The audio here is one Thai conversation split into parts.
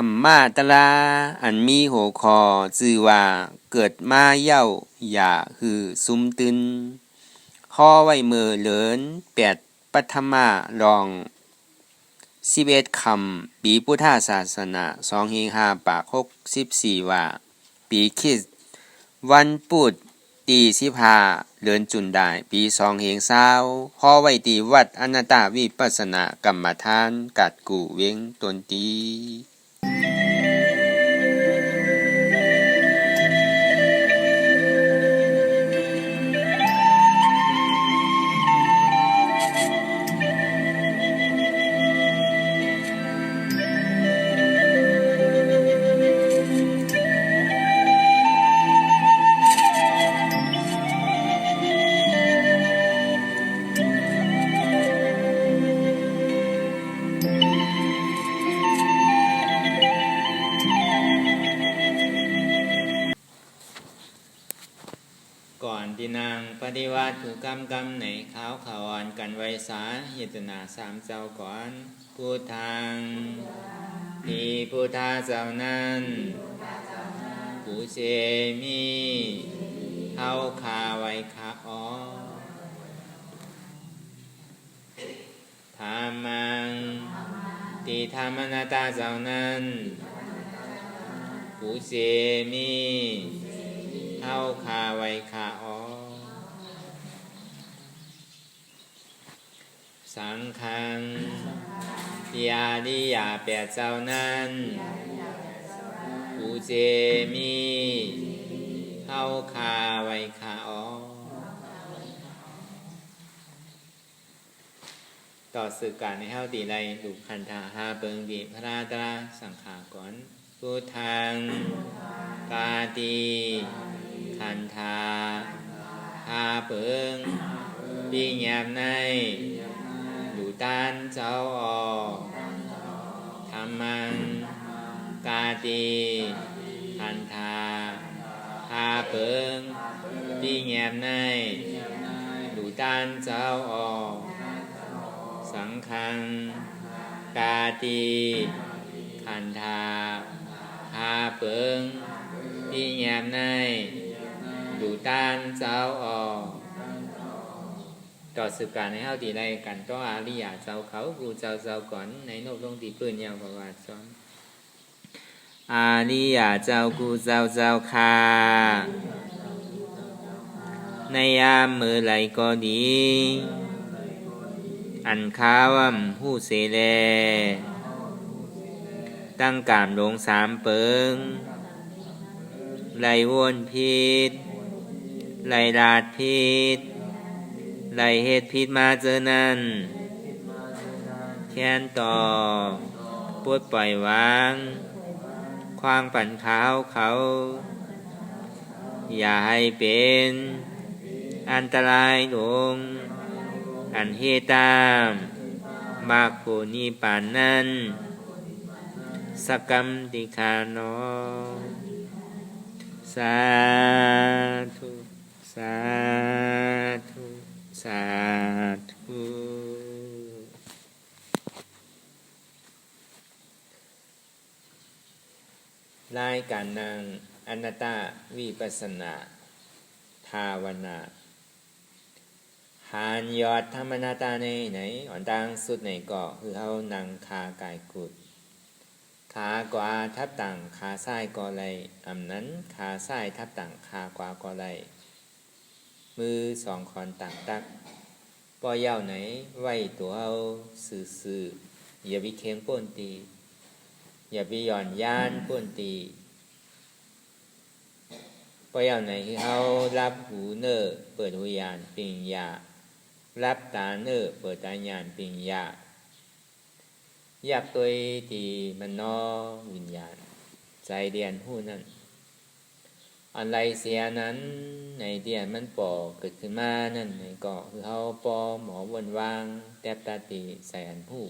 คำมาตราอันมีหัวคอชื่อว่าเกิดมาเย้าอย่าคือซุมตึนข้อไว้มือเหลิน8ปัทมารอง11คำปีพุทธศาสนา2-5ปาก64ว่าปีคริสต์วันพุธตี15เดือนจุนดายปี2-20ข้อไว้ที่วัดอนัตตวิปัสสนากรรมฐานกัดกู่เว้งตนตีก่อนที่นางปฏิวัติถูกกำในข้าวขาวอนกันไว้สาเหตุนา3เจ้าก่อนผู้ทางที่ผู้ทาเจ้านั้นผู้เชมีเข้าคาไว้คาอ๋อธรรมังที่ธรรมนาตาเจ้านั้นผู้เชมีเข้าคาไว้คาอ๋อสังฆังยาดิยา8เจ้านั้นผู้เจมีเข้าคาไว้คาอ๋อต่อสื่อการในเฮาตีไรดุขันธาหาเปิงดีพระราตราสังขาก่อนพุทธังกาตีขันธาหาเปิงปีแยบในดูตานเจ้าออกธรรมังกาตีขันธาหาเปิงปีแยบในดูตานเจ้าออกสังฆังกาตีขันธาหาเปิงปีแยบในดูตานเจ้าออกต่อสืบการในเฮาตีไรกันต่ออาริยะเจ้าเขากูเจ้าก่อนในโนบลงตีปืนยาวประวัติซ้อนอาริยะเจ้ากูเจ้าคาในยามมือไหลก็ดีอันข้าวผู้เสแลตั้งกามลง3เปิงไหลวนพิษไหลลาดพิษไหลเหตุพิษมาเจอนั้นแค้นต่อปวดปล่อยวางความปั่นขาวเขาอย่าให้เป็นอันตรายลงอันเหตุตามมากโพนิปานนั้นสกัมติคานอสาธุสาธุสาธุรายการนางอนัตตวิปัสสนาภาวนาหานยอดธรรมนาตาในไหนอ่อนดังสุดไหนก็คือเอานังคากายกุดขากว่าทับต่างขาซ้ายก็ไหลอำนั้นขาซ้ายทับต่างขากว่าก็ไหลมือ2คอนต่างตักปอเย้าไหนไว้ตัวเอาสื่ออย่าไปเคียงป้นตีอย่าไปหย่อนย่านป้นตีปอเย้าไหนคือเอารับหูเนอเปิดหูยานปิงยารับตาเนอเปิดตาญาณปิงยาอยากตัวที่มันนอวิญญาณใจเดียนหู้นั้นอันไรเสียนั้นในเดียนมันปอเกิดขึ้นมานั่นก็คือเขาปอหมอวนวางแตบตาตีใส่อันหู้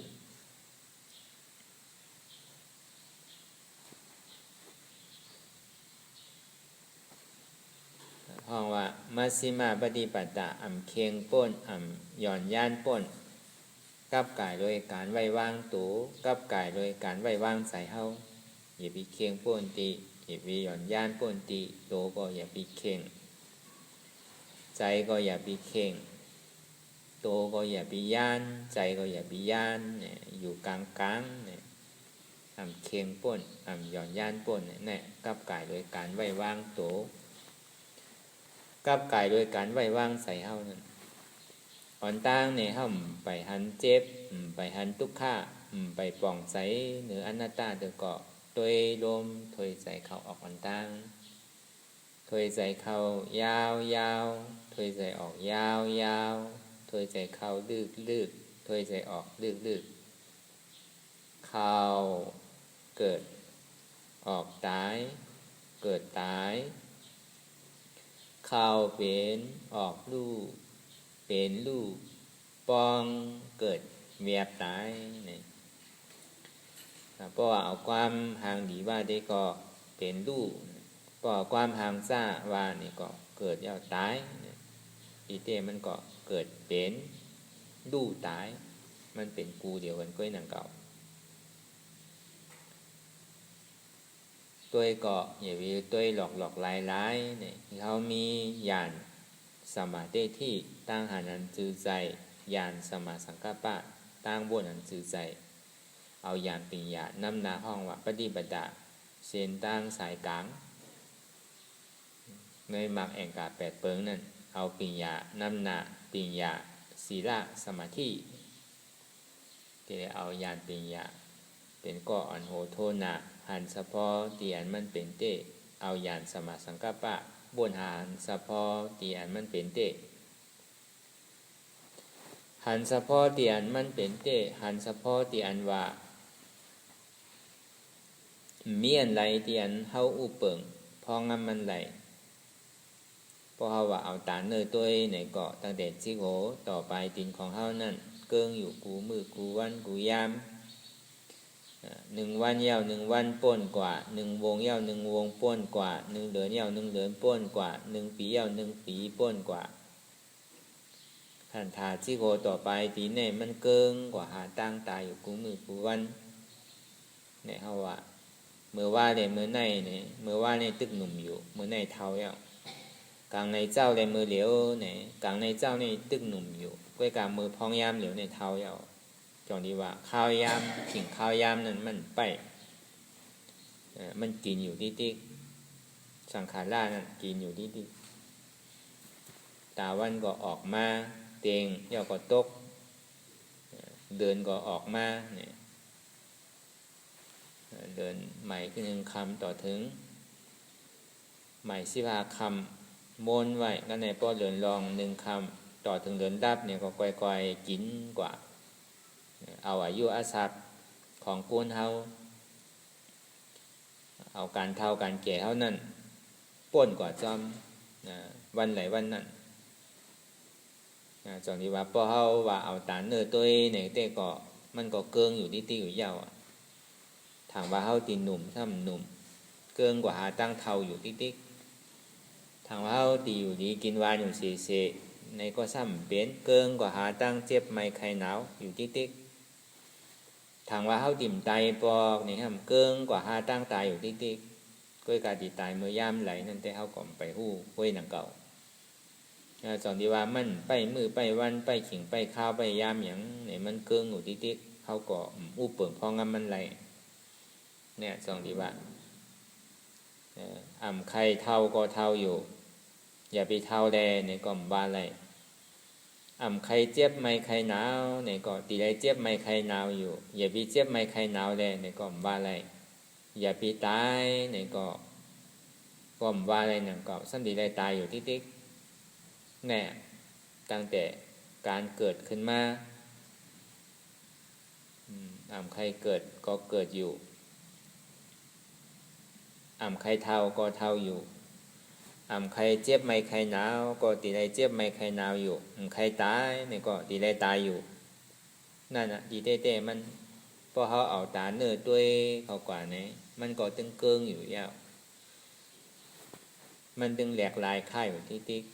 ห้องว่ามัชฌิมาปฏิปตาอ่ำเคียงป้นอ่ำหย่อนย่านป้นกับกายโดยการไว้วางตูกับกายโดยการไว้วางใส่เฮา อย่าไปเคียงป่นตีอย่าไปหย่อนย่านป่นตีโตก็อย่าไปเคียงใจก็อย่าไปเคียงโตก็อย่าไปย่านใจก็อย่าไปย่านเนี่ยอยู่กลางเนี่ยเคียงป่นหย่อนย่านป่นเนี่ยกับกายโดยการไว้วางโตกับกายโดยการไว้วางใส่เฮานั่นอ่อนตั้งเนี่ยเฮาไปหันเจ็บไปหันทุกข์ไปป่องใสเหนืออนัตตาเดเกาะตัวลมถอยใจเข้าออกอ่อนตั้งถอยใจเข้ายาวถอยใจออกยาวถอยใจเข้าลึกถอยใจออกลึกเข้าเกิดออกตายเกิดตายเข้าเป็นออกลูกเป็นลูกปองเกิดเวียบตายนี่เพราะว่าเอาความห่างดีว่าได้ก็เป็นลูกเพราะความห่างซ่าว่านี่ก็เกิดยาวตายอีเต้มันก็เกิดเป็นลูกตายมันเป็นกูเดียวกันก้อยหนังเก่าตัวก็อย่าไปตัวหลอกลายเนี่ยเขามีญาณสมาธิที่ตั้งหานันจือใจญาณสมาสังกัปปะตั้งบนนันจือใจเอาญาณปิญญานำนาห้องว่าปฏิบัติเส้นตั้งสายกลางในมรรคแองกา8เปิงนั่นเอาปิญญานำนาปิญญาศีลสมาธิที่ได้เอาญาณปิญญาเป็นก่ออ่อนโหโทนะหันสะพอเตียนมันเป็นเตเอาญาณสมาสังกัปปะบนหันสะพอเตียนมันเป็นเตหันสะพอเตียนมันเป็นเตหันสะพอเตียนว่ามีอันไรเตียนเฮาอุเปิงพองำมันไหลเพราะเฮาว่าเอาตาเนอตัวไหนเกาะตั้งแต่จิโกต่อไปตีนของเฮานั่นเกิงอยู่กูมือกูวันกูยาม1 วันยาว1 วันป้นกว่า1 วงยาว1 วงป้นกว่า1 เดือนยาว1 เดือนป้นกว่า1 ปียาว1 ปีป้นกว่าขันธาจิโกต่อไปตีไหนมันเกิงกว่าหาตั้งตายอยู่กูมือกูวันเนี่ยเฮาว่าเมื่อว่าเนี่ยเมื่อในเนี่ยเมื่อว่าเนี่ยตึกหนุ่มอยู่เมื่อในเท่าแล้วกลางในเจ้าเลยมือเหลียวเนี่ยกลางในเจ้านี่ตึกหนุ่มอยู่ก้วยกลางมือพองยามเหลียวในเท่าแล้วจองดีว่าข้าวยามขิงข้าวยามนั้นมันไปมันกินอยู่ติ๊กสังขารล่านั่นกินอยู่ติ๊กตาวันก็ออกมาเตียงเย่าก็ตกเดินก็ออกมาเนี่ยเดินใหม่ขึ้น1 คำต่อถึงใหม่15 คำมนไว้ก็ในป้อเดินลอง1 คำต่อถึงเดินดับเนี่ยก็ก่อยๆกินกว่าเอาอายุอาศัยของกูนเฮาเอาการเท่าการแก่เฮานั่นป่นกว่าจอมวันไหนวันนั้นจองดีว่าพอเฮาว่าเอาตาเนื้อตัวเนี่ยแต่ก็มันก็เกิงอยู่ที่อยู่ยาวถามว่าเฮาตีหนุ่มถ้าหนุ่มเกิงกว่าหาตั้งเท่าอยู่ติ๊กถามว่าเฮาตีอยู่ดีกินวานอยู่เสในก็ซ้ำเป็นเกิงกว่าหาตั้งเจ็บไม่ใครหนาวอยู่ติ๊กทางว่าเฮาดิ่มตายปอกนี่ครับเกิงกว่าหาตั้งตายอยู่ติ๊กก้อยกาติตายเมื่อยามไหลนั่นแต่เฮาก่อมไปฮู้ห้วยหนังเก่าจองดีว่ามันไปมือไปวันไปขิงไปข้าวไปยามหยังเนี่ยมันเกิงอยู่ติ๊กเฮาก็อู้เปิ่งพองำมันไหลเนี่ยจองดีว่าใครเท่าก็เท่าอยู่อย่าไปเท่าแลในก่อมบ้านไรใครเจ็บไม่ใครหนาวในก่อตีไรเจ็บไม่ใครหนาวอยู่อย่าไปเจ็บไม่ใครหนาวแลในก่อมบ้านไรอย่าไปตายในก่อมบ้านไรหนังก่อสันดีไรตายอยู่ติ๊กแน่ตั้งแต่การเกิดขึ้นมาใครเกิดก็เกิดอยู่ใครเท่าก็เท่าอยู่ใครเจ็บไม่ใครหนาวก็ตีไรเจ็บไม่ใครหนาวอยู่ใครตายนี่ก็ตีไรตายอยู่นั่นน่ะดีเต้มันพอเขาเอาตาเนื้อตัวเขากว่านี้มันก็ตึงเกิงอยู่ยาวมันตึงแหลกลายค่ายอยู่ติ๊ก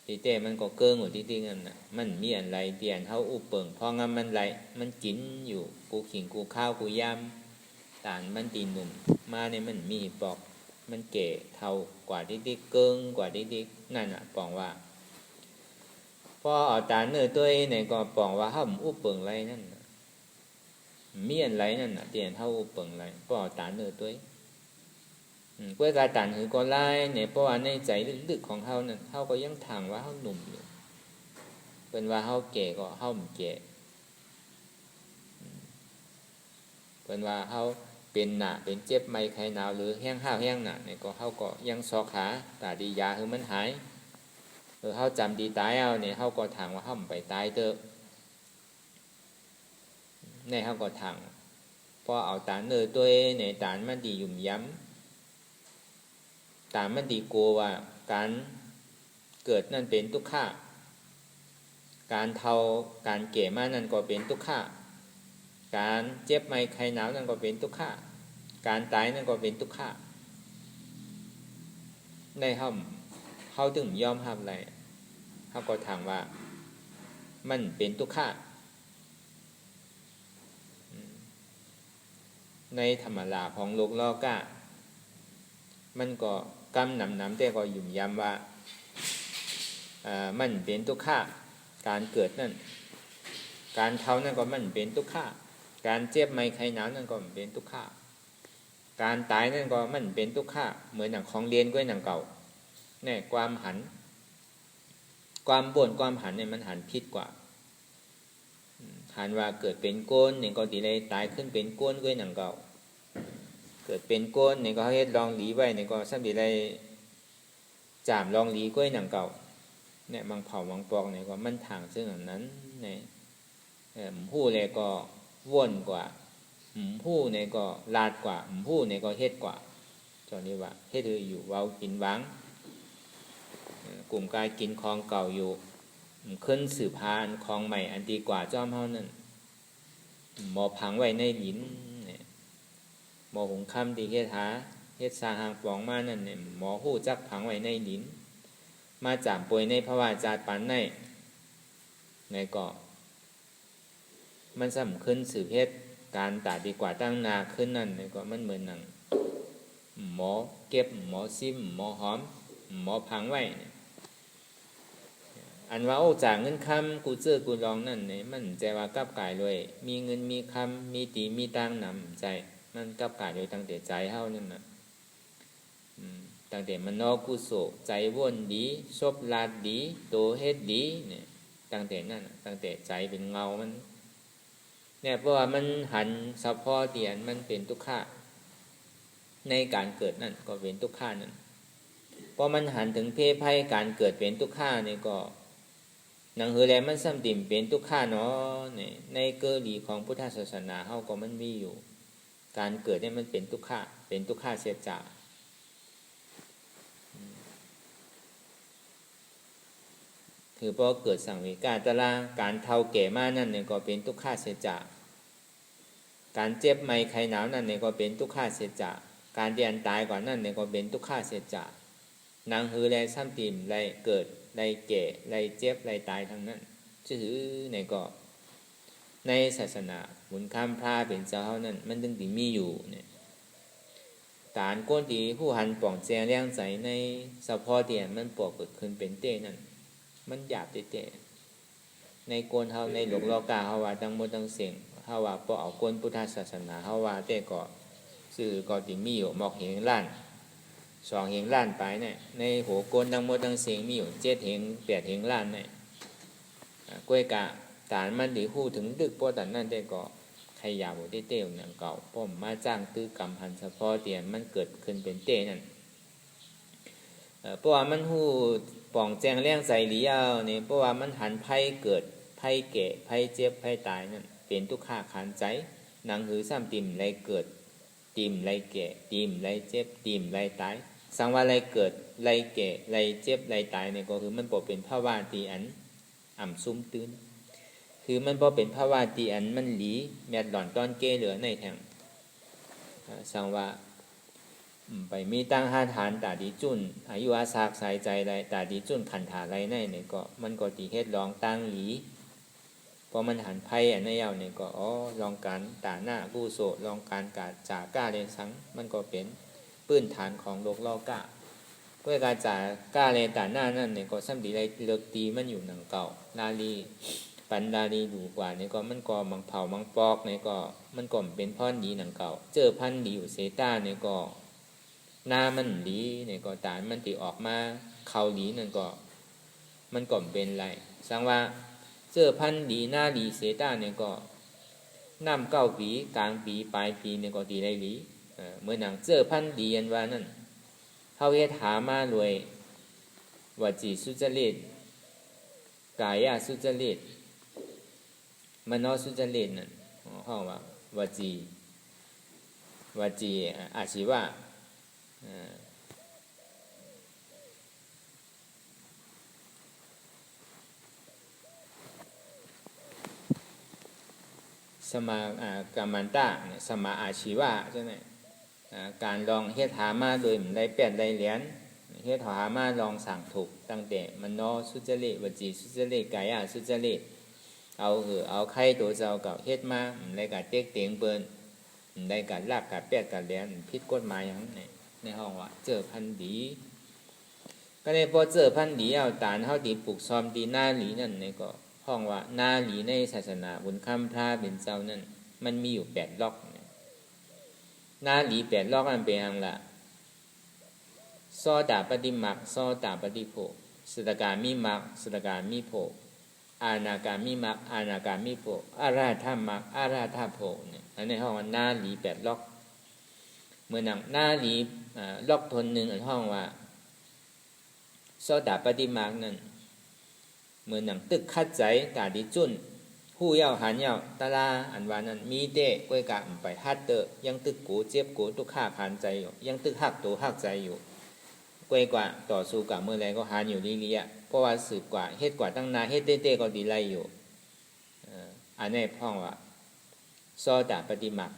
ดีเต้มันก็เกิงอยู่ติ๊กนั่นน่ะมันมีอะไรเตียนเขาอุปเปิงพองำมันไหลมันกินอยู่กูขิงกูข้าวกูยำ ตานมันตีหนุ่มมาเนี่ยมันมีปอกมันเก๋เท่ากว่าดิ๊กเกิงกว่าดิ๊กนั่นอ่ะปองว่าพอเอาตาเนื้อตัวเนี่ยก็ปองว่าเฮาอุปเปิงไรนั่นเมียนไรนั่นน่ะเตียนเฮาอุปเปิงไรพอเอาตาเนื้อตัวกล้วยกาตันหือก็ไล่เนี่ยเพราะว่าในใจลึกๆของเฮานั่นเฮาก็ยังถางว่าเฮาหนุ่มอยู่เป็นว่าเฮาแก่ก็เฮาบ่แก่เป็นว่าเฮาเป็นหนาเป็นเจ็บไมไข้หนาวหรือแห้งห้าวแห้งหนาเนี่ยก็เฮาก็ยังซอกหาตาดียาคือมันหายเฮาจำดีตายเอาเนี่ยเฮาก็ถางว่าเฮาไปตายเด้อในเฮาก็ถางพอเอาตาเนื้อตัวในตามันดียุ่มย้ำตามันดีกลัวว่าการเกิดนั่นเป็นทุกข์การเฒ่าการแก่มานั่นก็เป็นทุกข์การเจ็บไมไข้หนาวนั่นก็เป็นทุกข์การตายนั่นก็เป็นทุกข์ในเฮาถึงยอมรับอะไรเฮาก็ถามว่ามันเป็นทุกข์ในธรรมดาของโลกโลกะมันก็กำหนำแต่ก็ยุ่มย้ำว่ามันเป็นทุกข์การเกิดนั่นการเฒ่านั่นก็มันเป็นทุกข์การเจ็บไมไข้หนาวนั่นก็เป็นทุกข์การตายนั่นก็มันเป็นทุกข์เหมือนอย่างของเรียนก็อย่างเก่าเนี่ยความหันความบ่นความหันเนี่ยมันหันผิดกว่าหันว่าเกิดเป็นโกนเนี่ยก็ดีเลยตายขึ้นเป็นโกนก็อย่างเก่าเกิดเป็นโกนเนี่ยก็เฮ็ดรองหลีไว้เนี่ยก็ซ้ำดีเลยจามรองหลีก็อย่างเก่าเนี่ยบางเผ่าบางปองเนี่ยก็มันทางซึ่งอันนั้นเนี่ยผู้เลยก็ว่นกว่าผู้เนี่ยก็ลาดกว่าผู้เนี่ยก็เฮ็ดกว่าจนนี้ว่าเฮ็ดอยู่เว้ากินหวังกลุ่มกายกินของเก่าอยู่ขึ้นสืบพานของใหม่อันดีกว่าจอมเฮานั่นหมอพังไว้ในหินเนี่ยหมอหงคำดีเฮ็ดหาเฮ็ดสาหางปองมานั่นเนี่ยหมอฮู้จักพังไว้ในหินมาจามป่วยในภาวะจาดปันในก็มันสำคัญสืบเฮ็ดการตาดีกว่าตั้งนาขึ้นนั่นเนี่ยก็มันเหมือนหนังหมอเก็บหมอซิมหมอหอมหมอพังไว้อันว่าโอ้จากเงินคำกูเจอกูลองนั่นเนี่ยมันใจว่ากับกายเลยมีเงินมีคำมีตีมีตังนำใจมันกับกายเลยตั้งแต่ใจเฮานั่นน่ะตั้งแต่มันนอกุโสใจว่นดีชบลาดดีโตเฮ็ดดีเนี่ยตั้งแต่นั่นตั้งแต่ใจเป็นเงามันเนี่ยเพราะว่ามันหันเฉพาะเดียนมันเป็นทุกข์ในการเกิดนั่นก็เป็นทุกข์นั่นพอมันหันถึงเพศภัยการเกิดเป็นทุกข์นี่ก็หนังหือแลมันซ้ำติ่มเป็นทุกข์เนาะเนี่ยในเกลีของพุทธศาสนาเฮาก็มันมีอยู่การเกิดเนี่ยมันเป็นทุกข์เป็นทุกข์เสียจากคือพอเกิดสังเวกาตระการเฒ่าแก่มานั่นเนี่ยก็เป็นทุกข์เสียจากการเจ็บไมไข้หนาวนั่นเนี่ยก็เป็นทุกข์เสียจากการเรียนตายก่อนนั่นเนี่ยก็เป็นทุกข์เสียจากนางหือแลซ้ำติ่มไรเกิดไรแก่ไรเจ็บไรตายทั้งนั้นชื่อในก็ในศาสนาบุญคำพระเป็นเจ้านั่นมันถึงที่มีอยู่เนี่ยการก้นที่ผู้หันป่องแจงเลี้ยงใจในสะพอเตียนมันปอกเกิดขึ้นเป็นเต้นั่นมันหยาบเต้ในโกนเฮาในหลวงโลกาเฮาว่าทั้งหมดทั้งสิ่งเฮาว่าบ่เอาโกนพุทธศาสนาเฮาว่าแต่ก็ชื่อก็ที่มีอยู่หมอกเหงล้าน2เหงล้านไปเนี่ยในหัวโกนทั้งหมดทั้งสิ่งมีอยู่7เหง8เหงล้านเนี่ยกล้วยกะฐานมันดีฮู้ถึงดึกบ่ตันนั่นแต่ก็ใครอยากบ่ได้เต้อย่างเก่าป้อมมาจ้างตื้อกรรมพันเฉพาะเตียนมันเกิดขึ้นเป็นเต้นั่นเพราะว่ามันฮู้ป่องแจงแรงใจหลีเอานี่เพราะว่ามันหันภัยเกิดภัยแก่ภัยเจ็บภัยตายนั่นเป็นทุกข์ขันใจหนังหือซ้ำติ่มไรเกิดติ่มไรแก่ติ่มไรเจ็บติ่มไรตายสังว่าไรเกิดไรแก่ไรเจ็บไรตายนี่ก็คือมันบ่เป็นภาวะที่อันอ่ำซุ่มตื่นคือมันบ่เป็นภาวะที่อันมันหลีแมดหล่อนตอนเกเหลือในแทงสังว่าไปมีตั้งหาฐานตาดีจุนอายุอาสากสายใจไรตาดีจุนขันถาไรในเนี่ยก็มันก็ตีเฮ็ดรองตั้งหลี พอมันหันไพ่อันนี้ยาวเนี่ยก็ลองการตาหน้ากู้โสลองการกาจาก้าเรียนสังมันก็เป็นพื้นฐานของโลกเล่าก้าเพื่อการจาก้าเรียนตาหน้านั่นเนี่ยก็ซ้ำดีไรเลือกตีมันอยู่หนังเก่าลาลีปันดาลีดูกว่าเนี่ยก็มันก็มังเผามังปอกเนี่ยก็มันก็เป็นพ่อนดีหนังเก่าเจอพันดีอยู่เซต้าเนี่ยก็หน้ามันดีเนี่ยก็ตามันตีออกมาเข่าดีนั่นก็มันก็เป็นไรสังว่าเจอพันดีหน้าดีเซต้าเนี่ยก็น้ำเก้าปีกลางปีปลายปีเนี่ยก็ดีไรดีเมื่อหนังเจอพันดีอันว่านั่นเขาเฮ็ดหามารวยว่าจีสุจริตกายสุจริตมโนสุจริตนั่นห้องว่าวจีอาชีวะสมากรรมันตะสมาอาชีวะใช่ไหมการลองเฮ็ดหามาโดยมันได้แปดได้เหรียญเฮ็ดหามาลองสั่งถูกตั้งแต่มโนสุจริตวจีสุจริตกายสุจริตเอาไข่ตัวเจ้ากับเฮ็ดมาได้การเต็กเตียงเปิ้นได้การลากการแปดการเหรียญผิดกฎหมายอย่างในห้องว่าเจอพันดีก็ในพอเจอพันดีเอาตานเฮาตีปลูกซ้อมตีหน้าหลีนั่นนี่ก็ห้องว่าหน้าหลีในศาสนาบุญคำพระเป็นเจ้านั่นมันมีอยู่8ล็อกหน้าหลี8ล็อกอันเป็นอังละโสดาปฏิมรรคโสดาปฏิโภคสตกามิมรรคสตกามิโภคอานากามิมรรคอานากามิโภคอาราธมรรคอาราธโภคเนี่ยอันในห้องว่าหน้าหลี8ล็อกเมื่อหนังหน้าหลีล็อกทนหนึ่งอันห้องว่าโสดาปฏิมรรคนั่นเมื่อหนังตึกคัดใจตาดิจุนผู้เย้าหันเย้าตาลาอันว่านั้นมีเต้ก้วยกะไปฮัดเตอยังตึกกูเจ็บกูทุกข้าผ่านใจอยู่ยังตึกหักตัวหักใจอยู่ก้วยกว่าต่อสู้กับเมื่อไรก็หันอยู่ดีๆเพราะว่าสืบกว่าเฮ็ดกว่าตั้งนานเฮ็ดเต้ก็ดีไรอยู่อันนี้พ่องว่าโสดาปฏิมรรค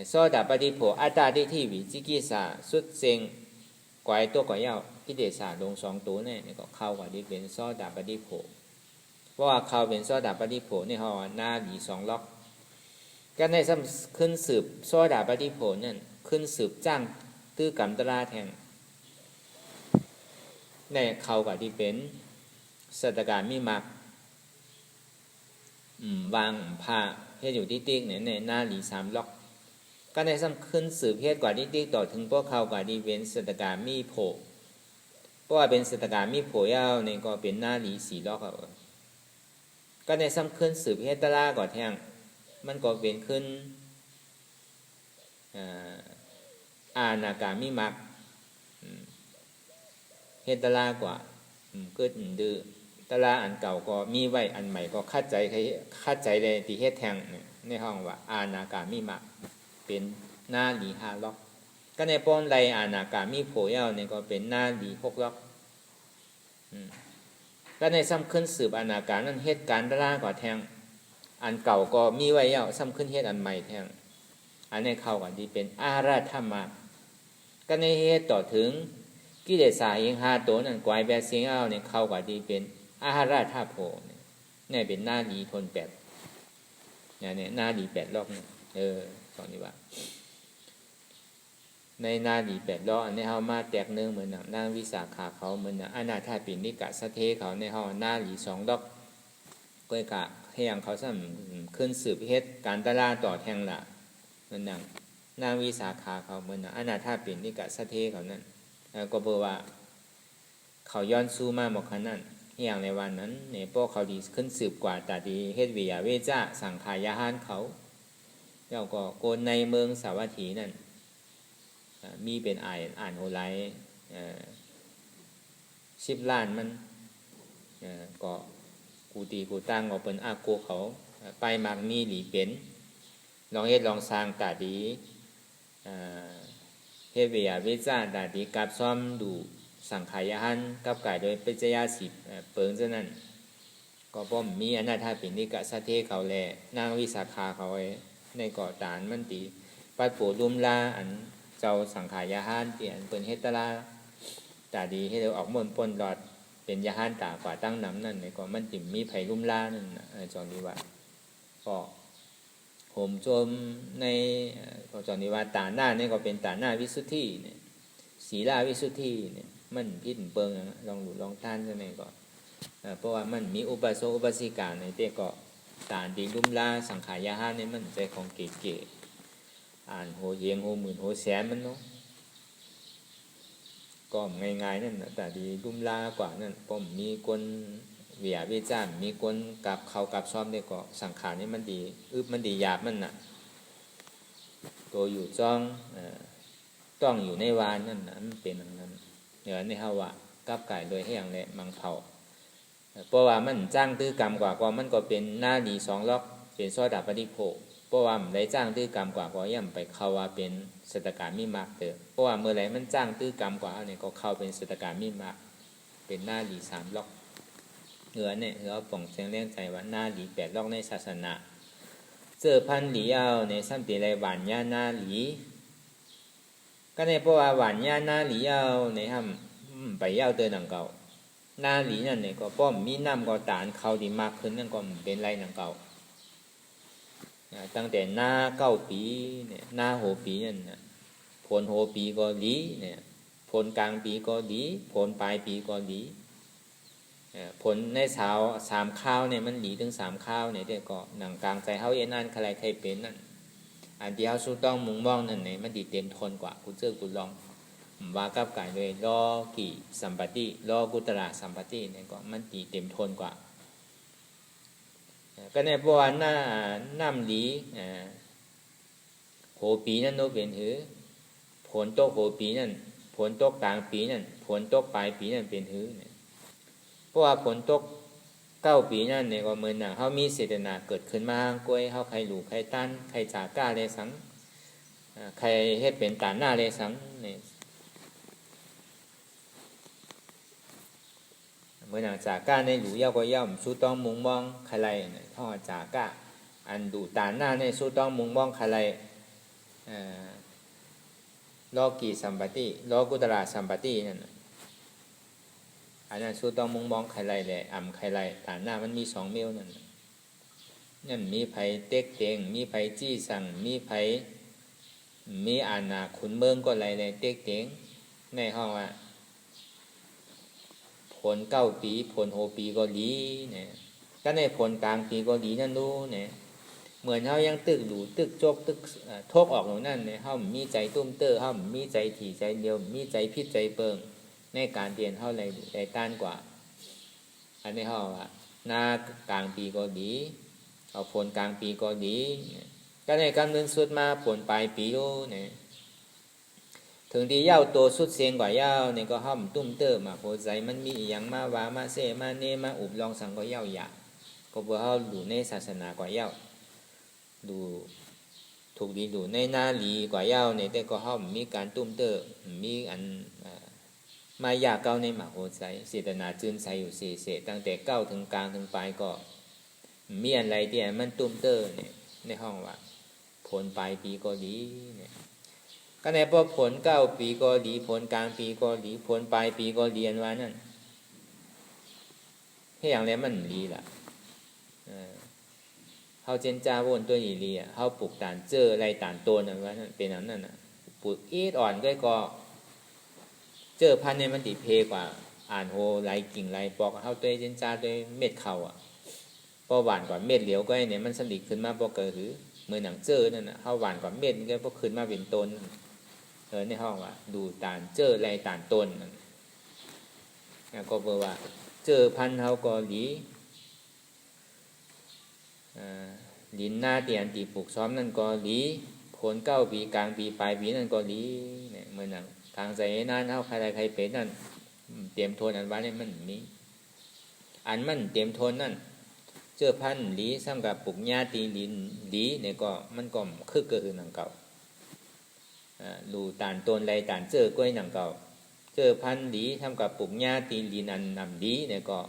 โสดาปฏิโภอัตตาทิฏฐิวิจิกิจฉาสุดเซ็งกวายตัวกว่าเย้าพิเดชาลง2ตัวเนี่ยก็เข้ากว่าที่เป็นโสดาปฏิโภเพราะว่าเขาเป็นโสดาปฏิโภนี่เขาหน้าดี2ล็อกก็ในขึ้นสืบโสดาปฏิโภนั่นขึ้นสืบจ้างตื้อกำตราแทงในเขากว่าที่เป็นสัตตกามิมรรควางผ้าเฮ็ดอยู่ที่ติ๊กเนี่ยในหน้าดี3ล็อกก็ในขึ้นสืบเฮ็ดกว่าที่ติ๊กต่อถึงพวกเขากว่าที่เป็นสัตตกามิโภเพราะว่าเป็นสัตตกามิโภยาวเนี่ยก็เป็นหน้าดี4ล็อกก็ในซ้ำขึ้นสืบเฮตลาก่อนแทงมันก็เป็นขึ้นอานากามิมักเฮตลากว่าเกิดดื้อตลาอันเก่าก็มีไว้อันใหม่ก็คัดใจเลยที่เฮ็ดแทงในห้องว่าอาณากามิมักเป็นหน้าดี5ล็อกก็ในป้อนไรอาณากามิโผยาวเนี่ยก็เป็นหน้าดี6ล็อกก็ในซ้ำขึ้นสืบอนาการนั้นเหตุการณ์ดาราก่อแทงอันเก่าก็มีไว้แล้วซ้ำขึ้นเหตุอันใหม่แทงอันนี้เข้ากันที่เป็นอาราธรรมะก็ในเหตุต่อถึงกิเลสเอง5ตัวนั้นกวายแบบเสียงเอาเนี่ยเข้ากันที่เป็นอาราธาโภเนี่ยเป็นหน้าดีทน8เนี่ยหน้าดี8รอบเนี่ยตอนนี้ว่าในนาดี8ล้ออันนี้เฮามาแตกเนื้อเหมือนนางวิสาขาเขาเหมือนอนาถาปิณิกะสะเทเขาในเฮาหน้าหลี2ดอกก้อยกะให้ยังเขาซ้ำขึ้นสืบเฮ็ดการตลาดต่อแทงละเหมือนนางวิสาขาเขาเหมือนอนาถาปิณิกะสะเทเขานั่นก็เบอว่าเขาย้อนสู้มาหมดขนาดให้อย่างในวันนั้นเนี่ยพวกเขาดีขึ้นสืบกว่าแต่ดีเฮ็ดวิยาเวจ้าสังขายาหานเขาแล้วก็โกนในเมืองสาวัตถีนั่นมีเป็นอ่านโหไล10 ล้านมันก็กูตีกูตั้งก็เป็นอาโกเขาไปมักมีหลีเป็นลองเฮ็ดลองสร้างตาดีเฮ็ดเวียเวจ้าตาดีกับซ้อมดูสังขายหันกับกายโดยปัจจยา10เปิงซะนั่นก็บ่มีอนาถาปิณิกะสะเทเขาแลนางวิสาขาเขาในก่อตานมันตีปัดโปดุมลาอันเจ้าสังขายาหานเปลี่ยนเป็นเฮตลาตาดีให้เราออกมนปนหลอดเ เป็นยาหันตากว่าตั้งน้ำนั่นเนี่ยก็มันจิมมีไผ่ลุ่มล่านั่นจอนนี้ว่าก็ห่มโจมในก็จอนนี้ว่าตาหน้าเนี่ยก็เป็นตาหน้าวิสุทธิเนี่ยศีลาวิสุทธิเนี่ยมันพิษเปิงลองหลุดลองท่านใช่ไหมก็เพราะว่ามันมีอุปสงค์อุปสิกาในเตก็ตาดีลุ่มล่าสังขารยาหันเนี่ยมันใจของเก๋ๆอ่านโหเยงโหหมื่นโหแสนมันเนาะก็ง่ายๆนั่นแต่ดีลุ่มล่ากว่านั่นผมมีคนเวียวิจารมีคนกับเขากับซ้อมเนี่ยก็สังขารนี่มันดีมันดีหยาบมันน่ะตัวอยู่จ้องต้องอยู่ในวานนั่นนะมันเป็นอย่างนั้นเดี๋ยวนี้เขาว่ากับไก่โดยให้อย่างไรมังเผาเพราะว่ามันจ้างตื้อกรรมกว่าก็มันก็เป็นหน้าดี2ล็อกเป็นซอดาปฏิโภคเพราะว่ามันได้จ้างตื้อกรรมกว่าก็ย่ำไปเข้าว่าเป็นสตการมีมากเตอเพราะว่าเมื่อไรมันจ้างตื้อกรรมกว่าเนี่ยก็เข้าเป็นสตการมีมากเป็นหน้าดี3ล็อกเนี่ยเราป่องเสียงเลี้ยงใจว่าหน้าดี8ล็อกในศาสนาเจอพันหลีเอาในสัมติไรหวานย่าหน้าหลีก็ในเพราะว่าหวานย่าหน้าหลีเอาในทำไปเอาเตอหนังเก่าหน้าหลีนั่นเนี่ยก็ป้อมมีน้ำก็ตานเขาดีมากขึ้นนั่นก็เป็นไรหนังเก่าตั้งแต่หน้า9 ปีเนี่ยหน้า6 ปีนั่นนะผล6 ปีก็หลีเนี่ยผลกลางปีก็หลีผลปลายปีก็หลีผลในเช้า3 ข้าวเนี่ยมันหลีถึง3 ข้าวเนี่ยเด็กก็หนังกลางใจเฮาเอ็นนั่นใครใครเป็นนั่นอันที่เฮาสู้ต้องมุ่งมองนั่นเนี่ยมันดีเต็มทนกว่ากูเจอกูลองว่ากับกายโดยรอกี่สัมปติรอกุตระสัมปติเนี่ยก็มันดีเต็มทนกว่าก็ในเพราะว่าน้ำหลีโหปีนั่นโนเป็นหือผลตกโหปีนั่นผลตกกลางปีนั่นผลตกปลายปีนั่นเป็นหือเพราะว่าผลตก9 ปีนั่นเนี่ยก็เหมือนหนังเขามีเจตนาเกิดขึ้นมากล้วยเขาใครหลูใครตั้นใครจากก้าเลยสังใครให้เป็นตาหน้าเลยสังเนี่ยเหมือนหนังจากก้าในหลูเย่าก็ย่อมสู้ต้องมุงมองใครไรเนี่ยท่อจากก้าอันดูตาหน้าในสู้ต้องมุงมองใครไรโลกีสัมปติโลกุตระสัมปตินั่นอันนั้นสู้ต้องมุงมองใครไรแหละใครไรตาหน้ามันมี2 เมลนั่นมีไผเต็กเต็งมีไผจี้สั่งมีไผมีอาณาขุนเมืองก็ไรเลยเต็กเต็งในห้องว่าผล9 ปีผล6 ปีก็ดีเนี่ยก็ในผลกลางปีก็ดีนั่นดูเนี่ยเหมือนเขายังตึกดูตึกโจกตึกทกออกตรงนั้นเนี่ยเขามีใจตุ้มเตอร์เขามีใจถี่ใจเดียวมีใจพิษใจเปิงในการเรียนเขาเลยได้ต้านกว่าอันนี้เขาว่าหน้ากลางปีก็ดีเอาผลกลางปีก็ดีก็ในการเดินสุดมาผลปลายปีโอ้เนี่ยถึงที่เย้าตัวสุดเสียงกว่าเย้าเนี่ยก็ห้อมตุ้มเตอร์มาโหใจมันมีอย่างมาว่ามาเสมาเนมาอุบลองสังก็เย้าอยากก็เพื่อเขาดูในศาสนากว่าเย้าดูถูกดีดูในหน้าหลีกว่าเย้าเนี่ยแต่ก็ห้อมมีการตุ้มเตอร์มีอันมายาเก้าในหมาโหใจเจตนาจืนใสอยู่เสตั้งแต่เก้าถึงกลางถึงปลายก็มีอะไรที่มันตุ้มเตอร์เนี่ยในห้องว่าผลปลายปีก็ดีเนี่ยก็ในพอผล9 ปีก็ดีผลกลางปีก็ดีผลปลายปีก็เรียนว่านั่นให้อย่างไรมันดีล่ะเขาเจนจ้าวนตัวอีลีเขาปลูกตานเจอไรตานตัวนั่นว่าเป็นอย่างนั้นน่ะปลูกอีดอ่อนก็เจอพันในมันติเพกว่าอ่านโหไรกิ่งไรปอกเขาตัวเจนจ้าตัวเม็ดเขาพอหวานกว่าเม็ดเหลียวก็เนี่ยมันสลิดขึ้นมาพอเกิดหือเมื่อหนังเจอนั่นน่ะเขาหวานกว่าเม็ดก็พอขึ้นมาเป็นต้นในห้องว่าดูตานเจอไรตานต้นก็เพื่อว่าเจอพันเขาก็หลีลินหน้าเตียนตีปลูกซ้อมนั่นก็หลีผล9 ปีกลางปีปลายปีนั่นก็หลีเนี่ยเหมือนหนังทางใจนั่นเขาใครเป็นนั่นเตรียมทนอันว่าเนี่ยมันมีอันมันเตรียมทนนั่นเจอพันหลีซ้ำกับปลูกหญ้าตีลินหลีเนี่ยก็มันก็คือเกิดหนังเก่าดูตานต้นไรตานเจอกล้วยหนังเก่าเจอพันหลีทำกับปลูกหญ้าตีลินอันนำหลีเนี่ยก็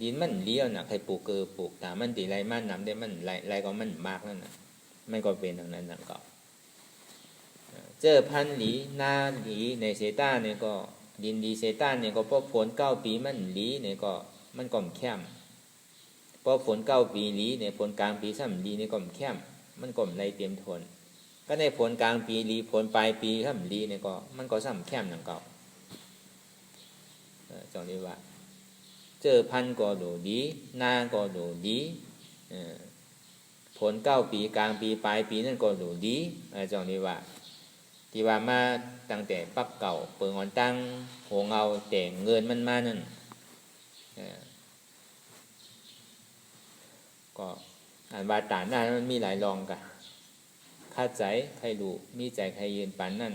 ลินมันเลี้ยวนะใครปลูกปลูกแต่มันตีไรมันนำได้มันไรก็มันมากนั่นนะมันก็เป็นอย่างนั้นหนังเก่าเจอพันหลีหน้าหลีในเซต้าเนี่ยก็ ดินดีเซตันเนี่ยก็พอฝน9 ปีมันหลีเนี่ยก็มันก็แคมพอฝน9 ปีหลีเนี่ยฝนกลางปีซ้ำหลีเนี่ยก็แคมมันก็ไรเตรียมทนก็ในฝนกลางปีหลีฝนปลายปีซ้ำหลีเนี่ยก็มันก็ซ้ำแคมอย่างเก่าจองนี้ว่าเจอพันก็ดูดีนาก็ดูดีผล9 ปีกลางปีปลายปีนั่นก็ดูดีจองนี้ว่าที่ว่ามาตั้งแต่ปักเก่าเปิงอ่อนตั้งโหงเอาแต่เงินมันมานั่นก็อ่านว่าตาหน้ามันมีหลายรองกันคาดใจใครรู้มีใจใครยืนปันนั่น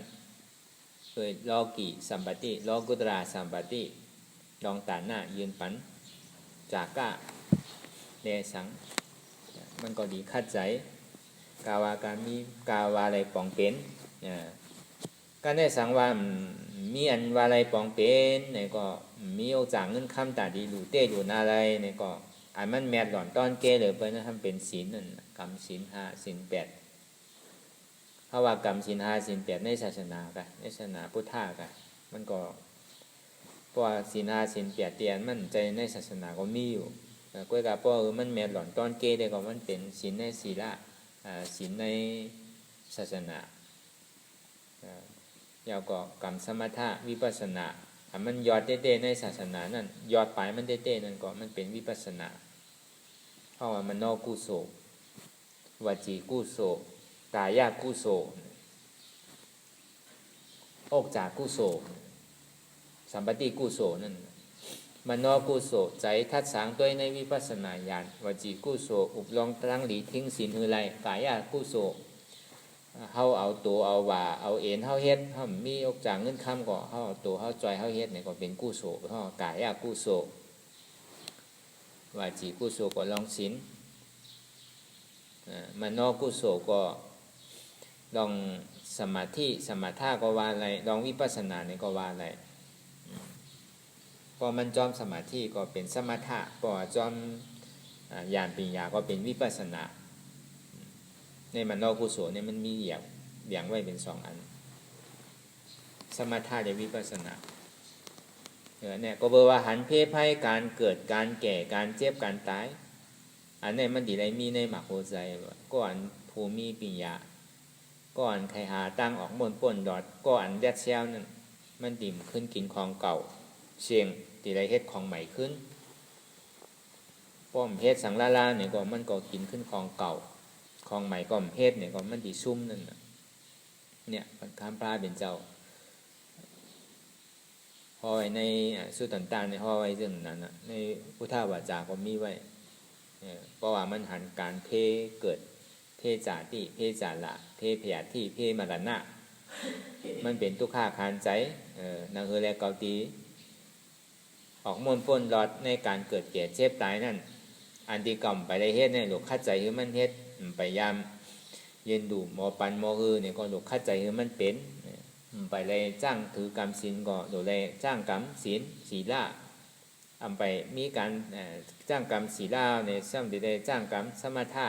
เคยลอกี่สัมปติลอกุตราสัมปติลองตาหน้ายืนปันจากก้าเดสังมันก็ดีคาดใจกาวาการมีกาวาอะไรปองเป็นการได้สังว่ามีอันว่าอะไรปองเป็นเนี่ยก็มีโอกาสเงินคำตาดีหลูเต้อยู่นาอะไรเนี่ยก็อันมันแมดหล่อนตอนเกหรือเปิ้นทำเป็นศีลนั่นกรรมศีล5ศีล8เพราะว่ากรรมศีล5ศีล8ในศาสนากันในศาสนาพุทธะกันมันก็เพราะศีล5ศีล8เตียนมันใจในศาสนาก็มีอยู่ก็กับเพราะมันแมดหล่อนตอนเกได้ก็มันเป็นศีลในศีลศีลในศาสนาแล้วก็กรรมสมถะวิปัสสนามันยอดเต้ๆในศาสนานั่นยอดปลายมันเต้ๆนั่นก็มันเป็นวิปัสสนาเพราะว่ามันนอกกุศลวจีกุศลกายกุศลออกจากกุศลสัมปติกุศลนั่นมันนอกกุศลใจทัดสางด้วยในวิปัสสนาญาณวจีกุศลอุปลองตั้งหลีทิ้งศีลหือไรกายกุศลเฮาเอาตัวเอาว่าเอาเอ็นเฮาเฮ็ดเฮามีออกจากเงินคำก็เฮาเอาตัวเฮาจอยเฮาเฮ็ดนี่ก็เป็นกุศลเฮากายกุศลวจีกุศลก็ลองศีลมโนกุศลก็ลองสมาธิสมถะก็ว่าอะไรลองวิปัสสนาเนี่ยก็ว่าอะไรพอมันจอมสมาธิก็เป็นสมถะพอจอมญาณปัญญาก็เป็นวิปัสสนาในมโนกุศลเนี่ยมันมีอย่างไว้เป็น2อันสมถะและวิปัสสนาเนี่ยก็บอกว่าหันเพศภัยการเกิดการแก่การเจ็บการตายอันนี้มันดีไรมีในหมักโหใจก่อนภูมิปัญญาก่อนใครหาตั้งออกบนป่นดอดก่อนแดดเซลนั่นมันดิ่มขึ้นกินของเก่าเชียงดีไรเฮ็ดของใหม่ขึ้นป้อมเฮ็ดสังลาลาเนี่ยก็มันก็กินขึ้นของเก่าของใหม่ก็เฮ็ดเนี่ยก็มันดีซุ่มนั่นเนี่ยคำพระเป็นเจ้าพอไว้ในสุตตันตาในห่อไว้เรื่องนั้นในพุทธวาจาก็มีไว้เพราะว่ามันหันการเพเกิดเพจาติเพจาละเพพยาธิเพมรณะมันเป็นทุกขาคานใจนังเฮแลเกาตีออกมนป่นรอดในการเกิดแก่เจ็บตายนั่นอันที่กล่อมไปได้เฮ็ดเนี่ยหลวงคัดใจคือมันเฮ็ดไปยามเย็นดูหมอปันหมอฮือเนี่ยก็หลวงคัดใจคือมันเป็นไปเลยจ้างถือกรรมศีลก็โดยเลยจ้างกรรมศีลศีลาไปมีการจ้างกรรมศีลาในซ้ำได้จ้างกรรมสมถะ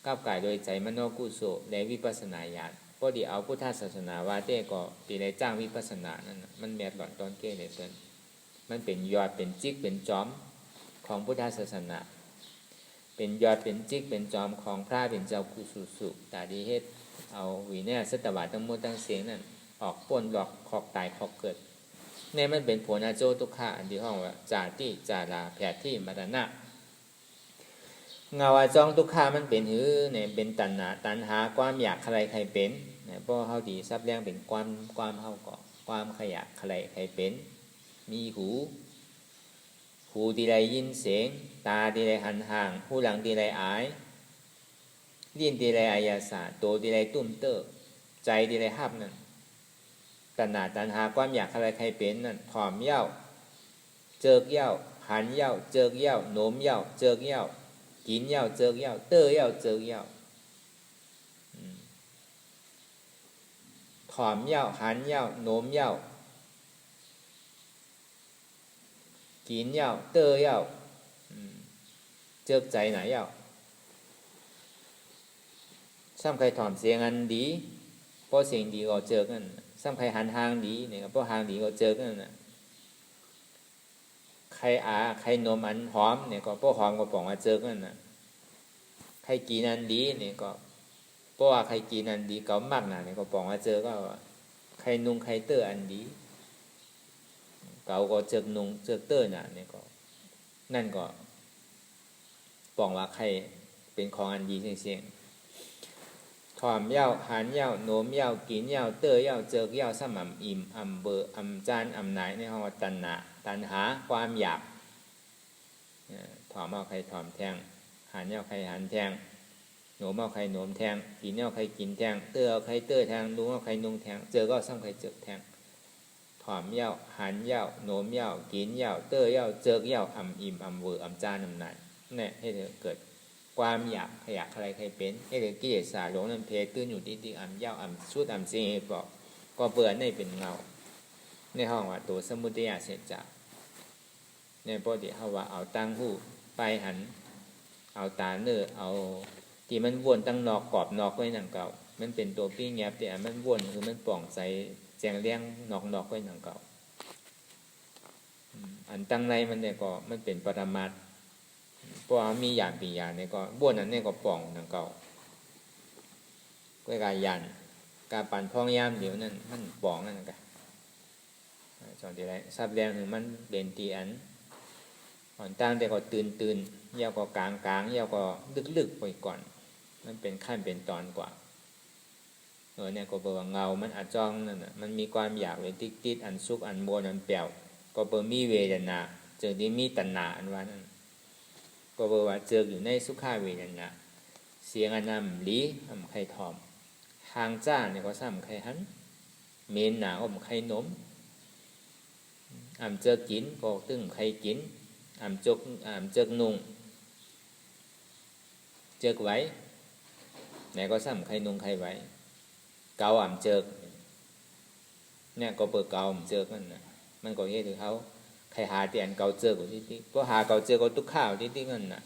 ก้าวไก่โดยใจมโนกุศลและวิปัสสนาญาณพอดีเอาพุทธศาสนาว่าเต้ก็ตีได้จ้างวิปัสสนานั่นมันแมดหล่อนตอนเก้เลยเพิ่นมันเป็นยอดเป็นจิกเป็นจอมของพุทธศาสนาเป็นยอดเป็นจิกเป็นจอมของพระเป็นเจ้ากุสุสุตาดีเฮ็ดเอาวินัยสัตวะทั้งหมดทั้งเสียงนั่นออกป่นหลอกขอกตายขอกเกิดเนี่ยมันเป็นผลอาโจทุกขะอันที่ห้องว่าจาติจาราแผดที่มรณะเงาจองทุกขามันเป็นหือเนี่ยเป็นตัณหาความอยากใครใครเป็นเนี่ยเพราะเฮาดีซับแรงเป็นความเฮาก็ความขยะใครใครเป็นมีหูที่ใดยินเสียงตาที่ใดหันห่างหูหลังที่ใดอายลิ้นที่ใดอายาสาตัวที่ใดตุ้มเตอใจที่ใดหับนั่นตัณหาความอยากใครใครเป็นนั่นผอมเย้าเจิกเย้าหันเย้าเจิกเย้าโน้มเย้าเจิกเย้ากินเย้าเจิกเย้าเตอเย้าเจิกเย้าผอมเย้าหันเย้าโน้มเย้ากินเย้าเตอเย้าเจิกใจไหนเย้าซ้ำใครถอมเสียงอันดีเพราะเสียงดีก็เจิกนั่น ซ้ำใครหันทางดีเนี่ยก็เพราะทางดีก็เจอกันน่ะใครใครนมอันหอมเนี่ยก็เพราะหอมก็ปองมาเจอกันน่ะใครกินอันดีเนี่ยก็เพราะว่าใครกินอันดีเก่ามากน่ะเนี่ยก็ปองมาเจอก็ใครนุงใครเตอร์อันดีเก่าก็เจอนุงเจอเตอร์น่ะเนี่ยก็นั่นก็ปองว่าใครเป็นของอันดีเสียงถอมเย้าหันเย้าโน้มเย้ากินเย้าเตอเย้าเจอเย้าสม่ำอิ่มอ่ำเบออ่ำจานอ่ำไหนในห้องตันหนาตันหาความอยากถอมเอาใครถอมแทงหันเย้าใครหันแทงโน้มเอาใครโน้มแทงกินเย้าใครกินแทงเตอเอาใครเตอแทงนุงเอาใครนุงแทงเจอก็ซ้ำใครเจอแทงถอมเย้าหันเย้าโน้มเย้ากินเย้าเตอเย้าเจอเย้าอ่ำอิ่มอ่ำเบออ่ำจานอ่ำไหนเนี่ยให้เธอเกิดความอยากขยักอะไรใครเป็นให้เกิดกิเลสหลงนั่นเพตื้นอยู่ที่อ่ำเย้าอ่ำชุดอ่ำเสียงบอกก็เบื่อในเป็นเงาในห้องว่าตัวสมุทัยเสร็จจากในปกติเขาว่าเอาตั้งหูไปหันเอาตาเนื้อเอาที่มันวนตั้งนอกกรอบนอกไว้หนังเก่ามันเป็นตัวปี้แงบแต่มันวนคือมันป่องใสแจงเลี้ยงนอกไว้หนังเก่าอันตั้งในมันเนี่ยก็มันเป็นปรมัตถ์เพราะมีอย่างปีอย่างเนี่ยก็วนนั้นเนี่ยก็ป่องหนังเก่าก็การยันการปั่นพองยามเดี๋ยวนั้นมันป่องนั่นกันจอนที่ไรซับแรงถึงมันเด่นตีอันอ่อนตั้งแต่ก็ตื่นยาวก็กลางยาวก็ลึกไปก่อนมันเป็นขั้นเป็นตอนกว่าเนี่ยก็เปิดเงามันอาจจ้องนั่นน่ะมันมีความอยากเลยติดอันซุกอันโบนอันเปลี่ยวก็เปิดมีเวทนาเจอที่มีตัณหาอันว่านั่นก็เปิดว่าเจออยู่ในสุขาเวทนาเสียงอันนำลีทำใครทอมทางจ้าเนี่ยก็ซ้ำใครหันเมนหนาอมใครนมอ่ำเจอกินก็ตึงใครกินอ่ำเจกนุงเจกไว้ไหนก็ซ้ำใครนุงใครไว้เกาอ่ำเจกเนี่ยก็เปิดเกาอ่ำเจกนั่นนะมันก็เยอะถึงเขาใครหาที่อันเกาเจกกว่าที่เพราะหาเกาเจกก็ตุกข้าวที่นั่นน่ะ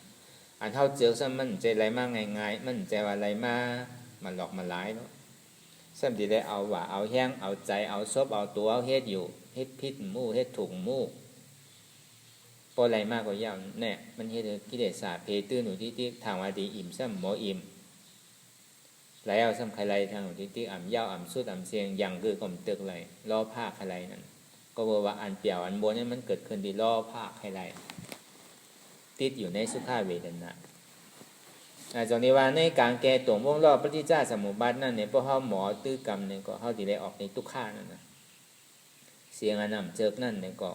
อันเท่าเจกซ้ำมันใจไรมากง่ายมันใจว่าอะไรมามันหลอกมาหลายเนาะซ้ำที่ได้เอาว่าเอาแห้งเอาใจเอาซบเอาตัวเอาเฮ็ดอยู่เฮ็ดพิษมู่เฮ็ดถูกมู่พออะไรมากกว่ายาวเนี่ยมันเฮ็ดกิเลสาเพตื้นหนูที่ทางว่าดีอิ่มซ้ำหมออิ่มแล้วซ้ำใครไรทางหนูที่อ่ำยาวอ่ำสุดอ่ำเสียงอย่างคือกลมตึกเลยล้อผ้าใครนั่นก็บอกว่าอันเปี่ยวอันบนนี่มันเกิดขึ้นที่ล้อผ้าใครไรติดอยู่ในสุขาเวทนาจงนี้ว่าในการแก้ตัววงรอบปฏิจจสมุปบาทนั่นเนี่ยพวกเขาหมอตื้อกรรมเนี่ยก็เขาที่ได้ออกในทุกข้านั่นนะเสียงอันนำเจิกนั่นเนี่ยก็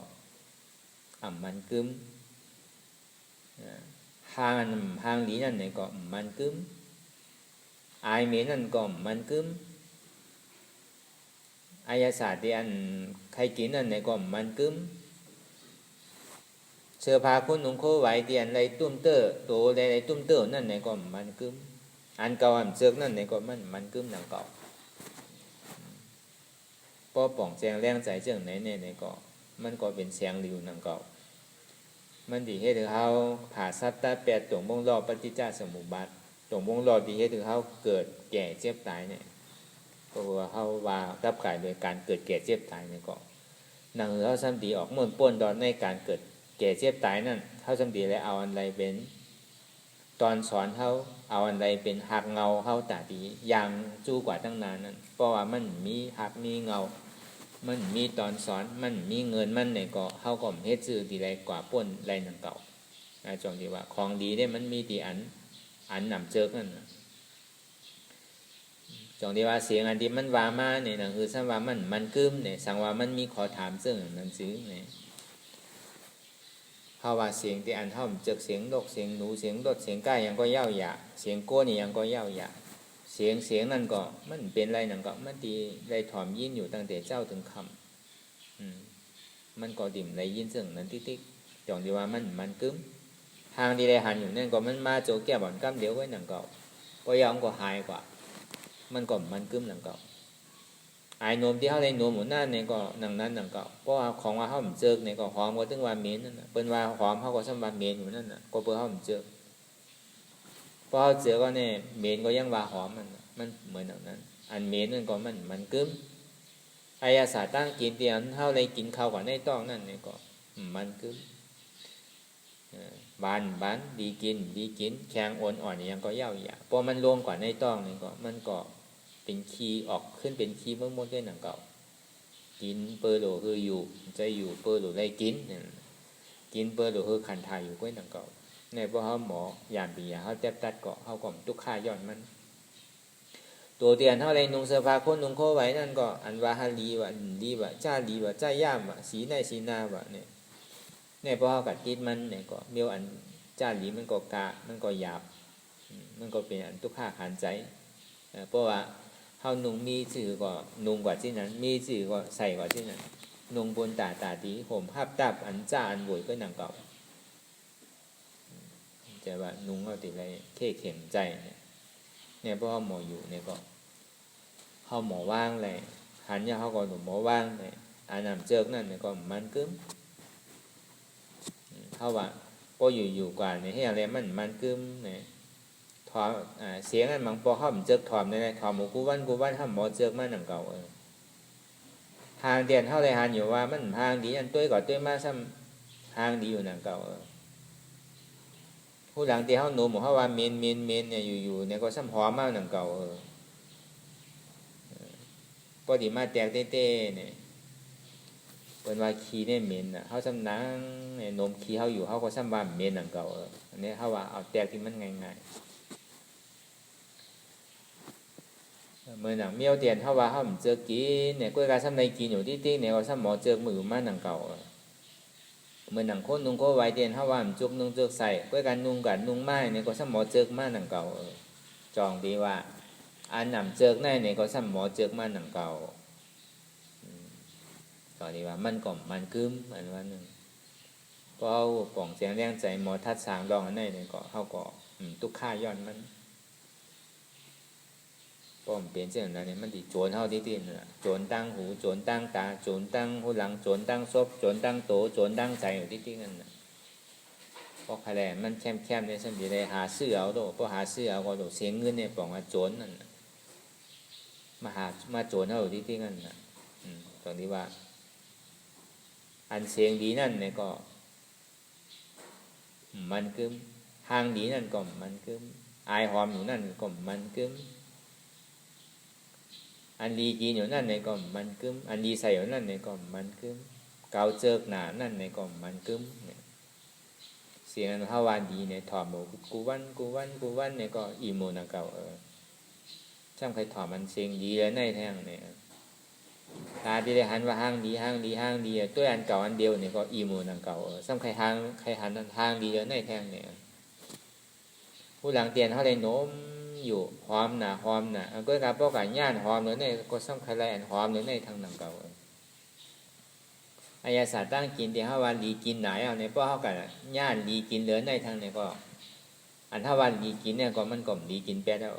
อ่ำมันกึ้มหางดีนั่นเนี่ยก็มันกึ้มอายเมนั่นก็มันกึ้มอายาศาสตร์ที่อันใครกินนั่นเนี่ยก็มันกึ้มเสื้อผ้าคุณนุ่งโคไว้ที่อันไรตุ้มเตอร์ตัวไรตุ้มเตอร์นั่นเนี่ยก็มันกึ้มอันเก่าอันเจิกนั่นเนี่ยก็มันกึ้มหนังเก่าพอป่องแจงแรงใจเจิงไหนเนี่ยก็มันก็เป็นเสียงหลิวหนังเก่ามันดีให้ถึงเขาผ่าซัตตาแปดตรงวงรอบปฏิจจสมุปบาทตรงวงรอบดีให้ถึงเขาเกิดแก่เจ็บตายเนี่ยก็ว่าเขาว่ารับกายโดยการเกิดแก่เจ็บตายเนี่ยก็หนังเขาซ้ำดีออกม่วนป้นตอนในการเกิดแก่เจ็บตายนั่นเขาซ้ำดีแล้วเอาอันไรเป็นตอนสอนเขาเอาอันไรเป็นหักเงาเขาตาดีอย่างจู้กว่าตั้งนานนั้นเพราะว่ามันมีหักมีเงามันมีตอนสอนมันมีเงินมันเนี่ยก็เฮาก็เฮ็ดซื้อดีไรกว่าป่นไรนั่นเก่าจงที่ว่าของดีเนี่ยมันมีที่อันนำเจิกนั่นน่ะจงที่ว่าเสียงอันที่มันว่ามาเนี่ยนะคือสังว่ามันกึ้มเนี่ยสังว่ามันมีขอถามซึ่งหนังสือเนี่ยเฮาว่าเสียงที่อันเฮาเจิกเสียงนกเสียงหนูเสียงรถเสียงก้ายังก็เย้าหยาเสียงโก้นี่ยังก็เย้าหยาเสียงนั่นก็มันเป็นไรนั่นก็มันดีไรถอมยินอยู่ตั้งแต่เจ้าถึงคำมันก็ดิ่มไรยินซึ่งนั้นติ๊กจองที่ว่ามันกึ้มทางที่ไรหันอยู่นั่นก็มันมาโจแก้บ่อนกำเดียวไว้นั่นก็พอยองก็หายกว่ามันก็มันกึ้มนั่นก็ไอ้นมที่เขาได้นมหมดนั่นเนี่ยก็นั่นก็เพราะว่าของว่าเขาเหมือนเจอเนี่ยก็หอมก็ถึงว่าเหม็นนั่นน่ะเป็นว่าหอมเขาก็สมบัติเหม็นอยู่นั่นน่ะก็เพื่อเขาเหมือนเจอพอเขาเจอก็เนี่ยเหม็นก็ยังว่าหอมมันเหมือนอย่างนั้นอันเหม็นนั่นก็มันกึ้ม อายาศาตั้งกินเตียนเท่าไรกินข้าวก่อนในต้องนั่นเนี่ยก็มันคือบ้านดีกินแข็งอ่อนยังก็เย่าอย่าพอมันรวมก่อนในต้องนี่ก็มันก็เป็นคีออกขึ้นเป็นคีเมื่อมดด้วยหนังเก่ากินเปอร์โหลคืออยู่ใจอยู่เปอร์โหลได้กินเปอร์โหลคือขันทายอยู่ก้วยหนังเก่าในพวกเขาหมอยามปีเขาแทบตัดเกาะเขาก่อมทุกข้าย้อนมันตัวเตียนเท่าไรนุ่งเสื้อผ้าคนนุ่งโคไว้นั่นก็อันว่าฮาลีว่าดีว่าจ้าดีว่าจ้าย่ามว่าสีในสีนาว่าเนี่ยพอเขากัดติดมันเนี่ยก็เมียวอันจ้าหลีมันก็กะมันก็หยาบมันก็เป็นอันทุกข้าขันใจเพราะว่าเขานุ่งมีสื่อก็นุ่งกว่าที่นั้นมีสื่อก็ใส่กว่าที่นั้นนุ่งบนตาดีผมภาพตับอันจ้าอันบวยก็หนังเก่าแต่ว่านุ่งเอาติดอะไรเข่เข็มใจเนี่ยเพราะเขาหมออยู่เนี่ยก็เขาหมอว่างเลยหันยาเขาก็หนุ่มหมอว่างเลยอันนำเจิกนั่นเนี่ยก็มันกึ้มเขาว่าพออยู่กว่าเนี่ยให้อะไรมันกึ้มเนี่ยถอมเสียงอันบางพอเขาเจิกถอมเนี่ยถอมหมูกูวันเขาหมอเจิกมันหนังเก่าทางเดียนเขาเลยหันอยู่ว่ามันทางดีอันตัวก่อนตัวมาซ้ำทางดีอยู่หนังเก่าผู้หลังที่เขาหนูหมูเขาว่าเมนเนี่ยอยู่เนี่ยก็ซ้ำหอมมากหนังเก่าพอดีมาแตกเต้เนี่ยเป็นว่าขี้เนี่ยเมนเขาซ้ำนังเนี่ยนมขี้เขาอยู่เขาก็ซ้ำว่าเมนหนังเก่าอันนี้เขาว่าเอาแตกที่มันง่ายเมื่อหนังเมียวเตียนเขาว่าเขาเจอกินเนี่ยก็การซ้ำในกินอยู่ที่เนี่ยก็ซ้ำหมอเจอมือมาหนังเก่าเมื่อหนังคนนุ่งก็ไว้เตียนเขาว่าจุกนุ่งเจอใส่ก็การนุ่งกันนุ่งไม้เนี่ยก็ซ้ำหมอเจอมาหนังเก่าจองดีว่าอันนำเจอในเนี่ยก็ซ้ำหมอเจอมาหนังเก่าตอนนี้ว่ามันก่อมมันกึ้มอันว่านึงก็เอาป่องเสียงแรงใจหมอทัดสางดองอันไหนเนี่ยก็เขาก็ทุกข้าย้อนมันป้อมเปลี่ยนเช่นนั้นเนี่ยมันติโจรเท่าที่น่ะโจรตั้งหูโจรตั้งตาโจรตั้งหูหลังโจรตั้งซบโจรตั้งโตโจรตั้งใจอยู่ที่นั่นน่ะเพราะใครแหละมันแคบๆเนี่ยฉันจะได้หาซื้อเอาโตเพราะหาซื้อเอาก็โตเสียเงินเนี่ยป้องว่าโจรนั่นมาโจรเท่าที่นั่นน่ะตอนนี้ว่าอันเสียงดีนั่นเนี่ยก็มันกึมทางดีนั่นก็มันกึมอายหอมอยู่นั่นก็มันกึมอันดีกินอยู่นั่นในก็มันกึมอันดีใส่อยู่นั่นในก็มันกึมเกาเจิกหนานั่นในก็มันกึมเสียงฮาวานดีเนี่ยถอดหมูกูวันเนี่ยก็อีโมนะเก่าช่างใครถอดมันเสียงดีเลยในแท่งเนี่ยตาที่ได้หันว่าห้างดีตัวอันเก่าอันเดียวเนี่ยก็อีโมนะเก่าช่างใครหันห้างดีเลยในแท่งเนี่ยผู้หลังเตียนเขาเลยโน้มอยู่หอมนะก็การป้องกันย่านหอมหรือในก็ซ้ำใครไรอันหอมหรือในทางหนังเก่าอายาศาสตร์ตั้งกินที่ห้าวันดีกินไหนเอาในป้อเขากันย่านดีกินเหลือในทางเนี่ยก็อันห้าวันดีกินเนี่ยก็มันก็ดีกินแป๊ดแล้ว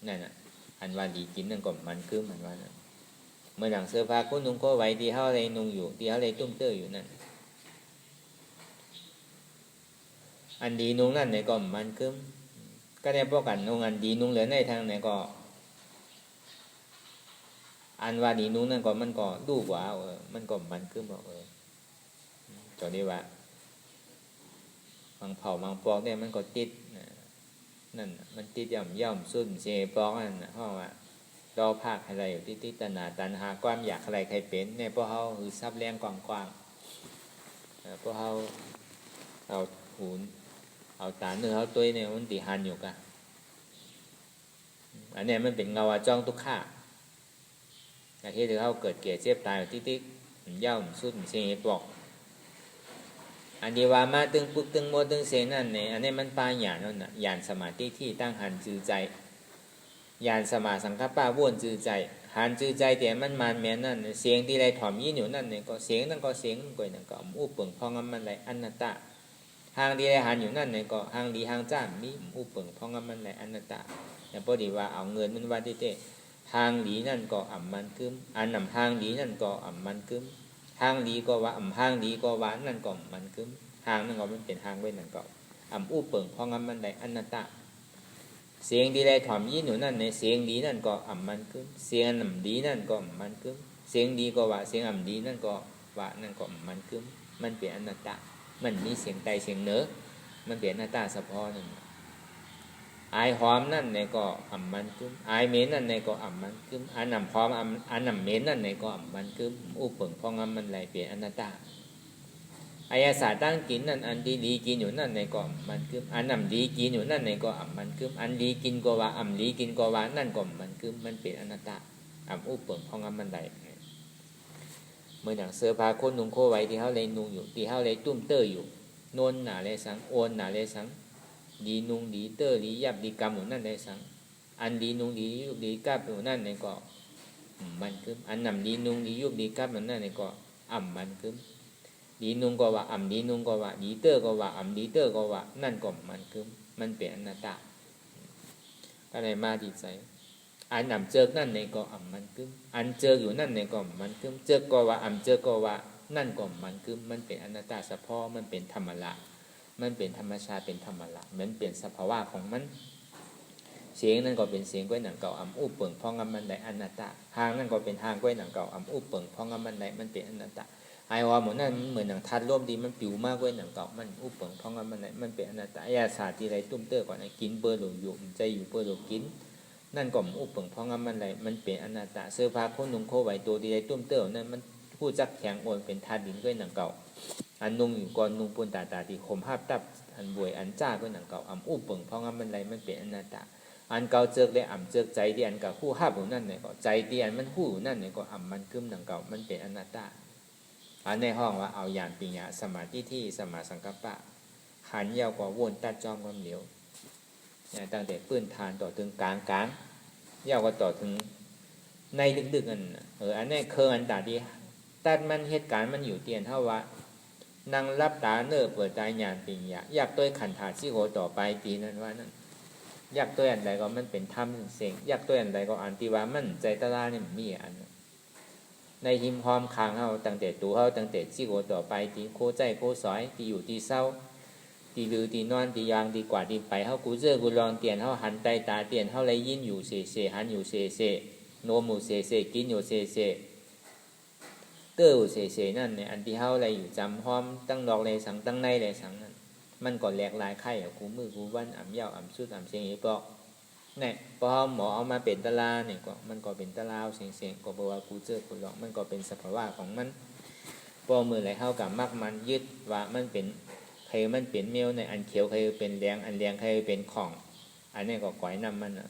นั่นน่ะอันวันดีกินนั่นก็มันคือมันว่าเมื่อหนังเสื้อผ้าก็นุ่งก็ไว้ที่เขาเลยนุ่งอยู่ที่เขาเลยตุ้มเตื้ออยู่นั่นอันดีนุ่งนั่นเนี่ยก็มันคือก็ได้ป้องกันนุ่งอันดีนุ่งเหลือในทางไหนก็อันว่าดีนุ่งนั่นก็มันก็ดูกว่ามันก็มันคือบอกตอนนี้ว่าบางเผาบางปอกเนี่ยมันก็ติดนั่นมันติดย่อมสุดเสียปอกนั่นเพราะว่าเราภาคอะไรอยู่ที่ตัณหาความอยากอะไรใครเป็นเนี่ยพวกเขาคือซับแรงกว้างพวกเขาเอาหูเอาตาเนื้อเอาตัวเนี่ยมันติหันอยู่กันอันนี้มันเป็นเงาจ้องทุกข้าแต่ที่ถือเขาเกิดเกี่ยเจ็บตายติ๊กย่อมสุดเสียปอกอันดีว่ามาตึงปุกตึงโมตึงเสียนั่นเนี่ยอันนี้มันปลายหยาดนั่นน่ะหยาดสมาธิที่ตั้งหันจือใจหยาดสมาสังฆปะว่นจือใจหันจือใจแต่มันมันแม้นั่นเสียงที่ไรถ่อมยินอยู่นั่นเนี่ยก็เสียงนั่นก็เสียงก่อยนั่นก็อุปเปิงพองมันไรอนัตตาหางดีไรหันอยู่นั่นเนี่ยก็หางดีหางจ้ามีอุปเปิงพองมันไรอนัตตาแต่พอดีว่าเอาเงินมันว่าที่เต้ทางดีนั่นก็มันกึมอันนำทางดีนั่นก็มันกึมทางดีก็ว่าทางดีก็ว่านั่นก็มันกึมทางนั่นก็มันเป็นทางไว้นั่นก็อุปเปิงพองมันไรอนัตตา เสียงดีเลยถ่อมยี่หนูนั่นในเสียงดีนั่นก็อ่ำมันขึ้นเสียงอ่ำดีนั่นก็อ่ำมันขึ้นเสียงดีก็ว่าเสียงอ่ำดีนั่นก็ว่านั่นก็อ่ำมันขึ้นมันเป็นอนัตตามันมีเสียงใดเสียงเหนือมันเป็นอนัตตาเฉพาะนั่นอายหอมนั่นในก็อ่ำมันขึ้นอายเหม็นนั่นในก็อ่ำมันขึ้นอันนำหอมอันนำเหม็นนั่นในก็อ่ำมันขึ้นอุปเปิงพองมันไหลเป็นอนัตตาอายาศาตั้งกินนั่นอันดีกินอยู่นั่นในก็มันกึมอันนำดีกินอยู่นั่นในก็มันกึมอันดีกินก็ว่าดีกินก็ว่านั่นก็มันกึมมันเป็นอนัตตาอุปเปิงพองมันไหลเมื่ออย่างเสื้อผ้าคนนุ่งโคไว้ที่เขาเลยนุ่งอยู่ที่เขาเลยตุ้มเตอร์อยู่โนนหนาเลยสังโอนหนาเลยสังดีนุ่งดีเตอร์ดียับดีกรรมอยู่นั่นเลยสังอันดีนุ่งดียุบดีกับอยู่นั่นในก็มันกึมอันนำดีนุ่งดียุบดีกับอยู่นั่นในก็มันกึมดีนุ่งก็ว่าดีนุ่งก็ว่าดีเตอร์ก็ว่าดีเตอร์ก็ว่านั่นก็มันคือมันเป็นอนัตตาอะไรมาดีใจอันนำเจอนั่นในก็มันคืออันเจออยู่นั่นในก็มันคือเจอก็ว่าเจอก็ว่านั่นก็มันคือมันเป็นอนัตตาเฉพาะมันเป็นธรรมละมันเป็นธรรมชาติเป็นธรรมละมันเป็นสภาวะของมันเสียงนั่นก็เป็นเสียงก้อยหนังเก่าอุปเปิงพองมันได้อนัตตาทางนั่นก็เป็นทางก้อยหนังเก่าอุปเปิงพองมันได้มันเป็นอนัตตาไอ้ว่าหมดนั่นเหมือนหนังทัดร่วมดีมันปิวมากกว่าหนังเก่ามันอุปเปิงพองมันไหนมันเป็นอนัตตายาศาสตร์ที่ไรตุ้มเตอร์ก่อนกินเบอร์หลงอยู่ใจอยู่เบอร์หลงกินนั่นก็อุปเปิงพองมันไหนมันเป็นอนัตตาเสื้อผ้าคนนุ่งโคไว้ตัวที่ไรตุ้มเตอร์นั่นมันผู้จักแข็งโอนเป็นทัดดินกว่าหนังเก่าอันนุ่งอยู่ก่อนนุ่งปูนตาที่ข่มห้าตับอันบวยอันจ้ากว่าหนังเก่าอุปเปิงพองมันไหนมันเป็นอนัตตาอันเก่าเจอได้เจอใจที่อันเก่าคู่ห้าอยู่นั่นเนี่ยก็ใจที่อันมันคู่อยู่นั่นเนี่ยก็มันกึมหนังเก่ามันเป็นอนัตตาอันในห้องว่าเอาอย่างปิญญาสมาธิที่สมาสังกัปปะหันยาวกว่าวนตัดจอมความเหลียวตั้งแต่ปื้นทานต่อถึงกลางยาวกว่าต่อถึงในดึกๆอันอันนี้เคยอันตาที่ตัดมันเหตุการณ์มันอยู่เตียนเท่าว่านั่งรับตาเนื้อเปิดใจญาณปิญญาอยากตัวขันธาสิโหต่อไปตีนั้นว่านั่นอยากตัวอันใดก็มันเป็นธรรมเสียงอยากตัวอันใดก็อันที่ว่ามันใจตะลาเนี่ยมีอันในหิมพร้อมคางเฮาตั้งแต่ตัวเฮาตั้งแต่สิโกต่อไปที่โคใจโคสอยที่อยู่ที่เศร้าที่ลือที่นอนที่ยางที่กว่าที่ไปเฮากูเจอกูลองเตียนเฮาหันใต้ตาเตียนเฮาเลยยินอยู่เสหันอยู่เสโนมูเสกินอยู่เสเต้อเสนั่นเนี่ยอันที่เฮาเลยอยู่จำพร้อมตั้งดอกเลยสังตั้งในเลยสังนั่นมันก็แหลกหลายไข่กูมือกูวันยาวสุดเสียงอีปอกเนี่ยพอหมอเอามาเป็นตะลาเนี่ยก็มันก็เป็นตะลาวเสียงก็บอกว่ากูเจอกูลองมันก็เป็นสภาวะของมันพอมือไหลเข้ากับมักมันยึดว่ามันเป็นใครมันเป็นเมียวในอันเขียวใครเป็นแดงอันแดงใครเป็นของอันนี้ก็ก้อยนำมันอ่ะ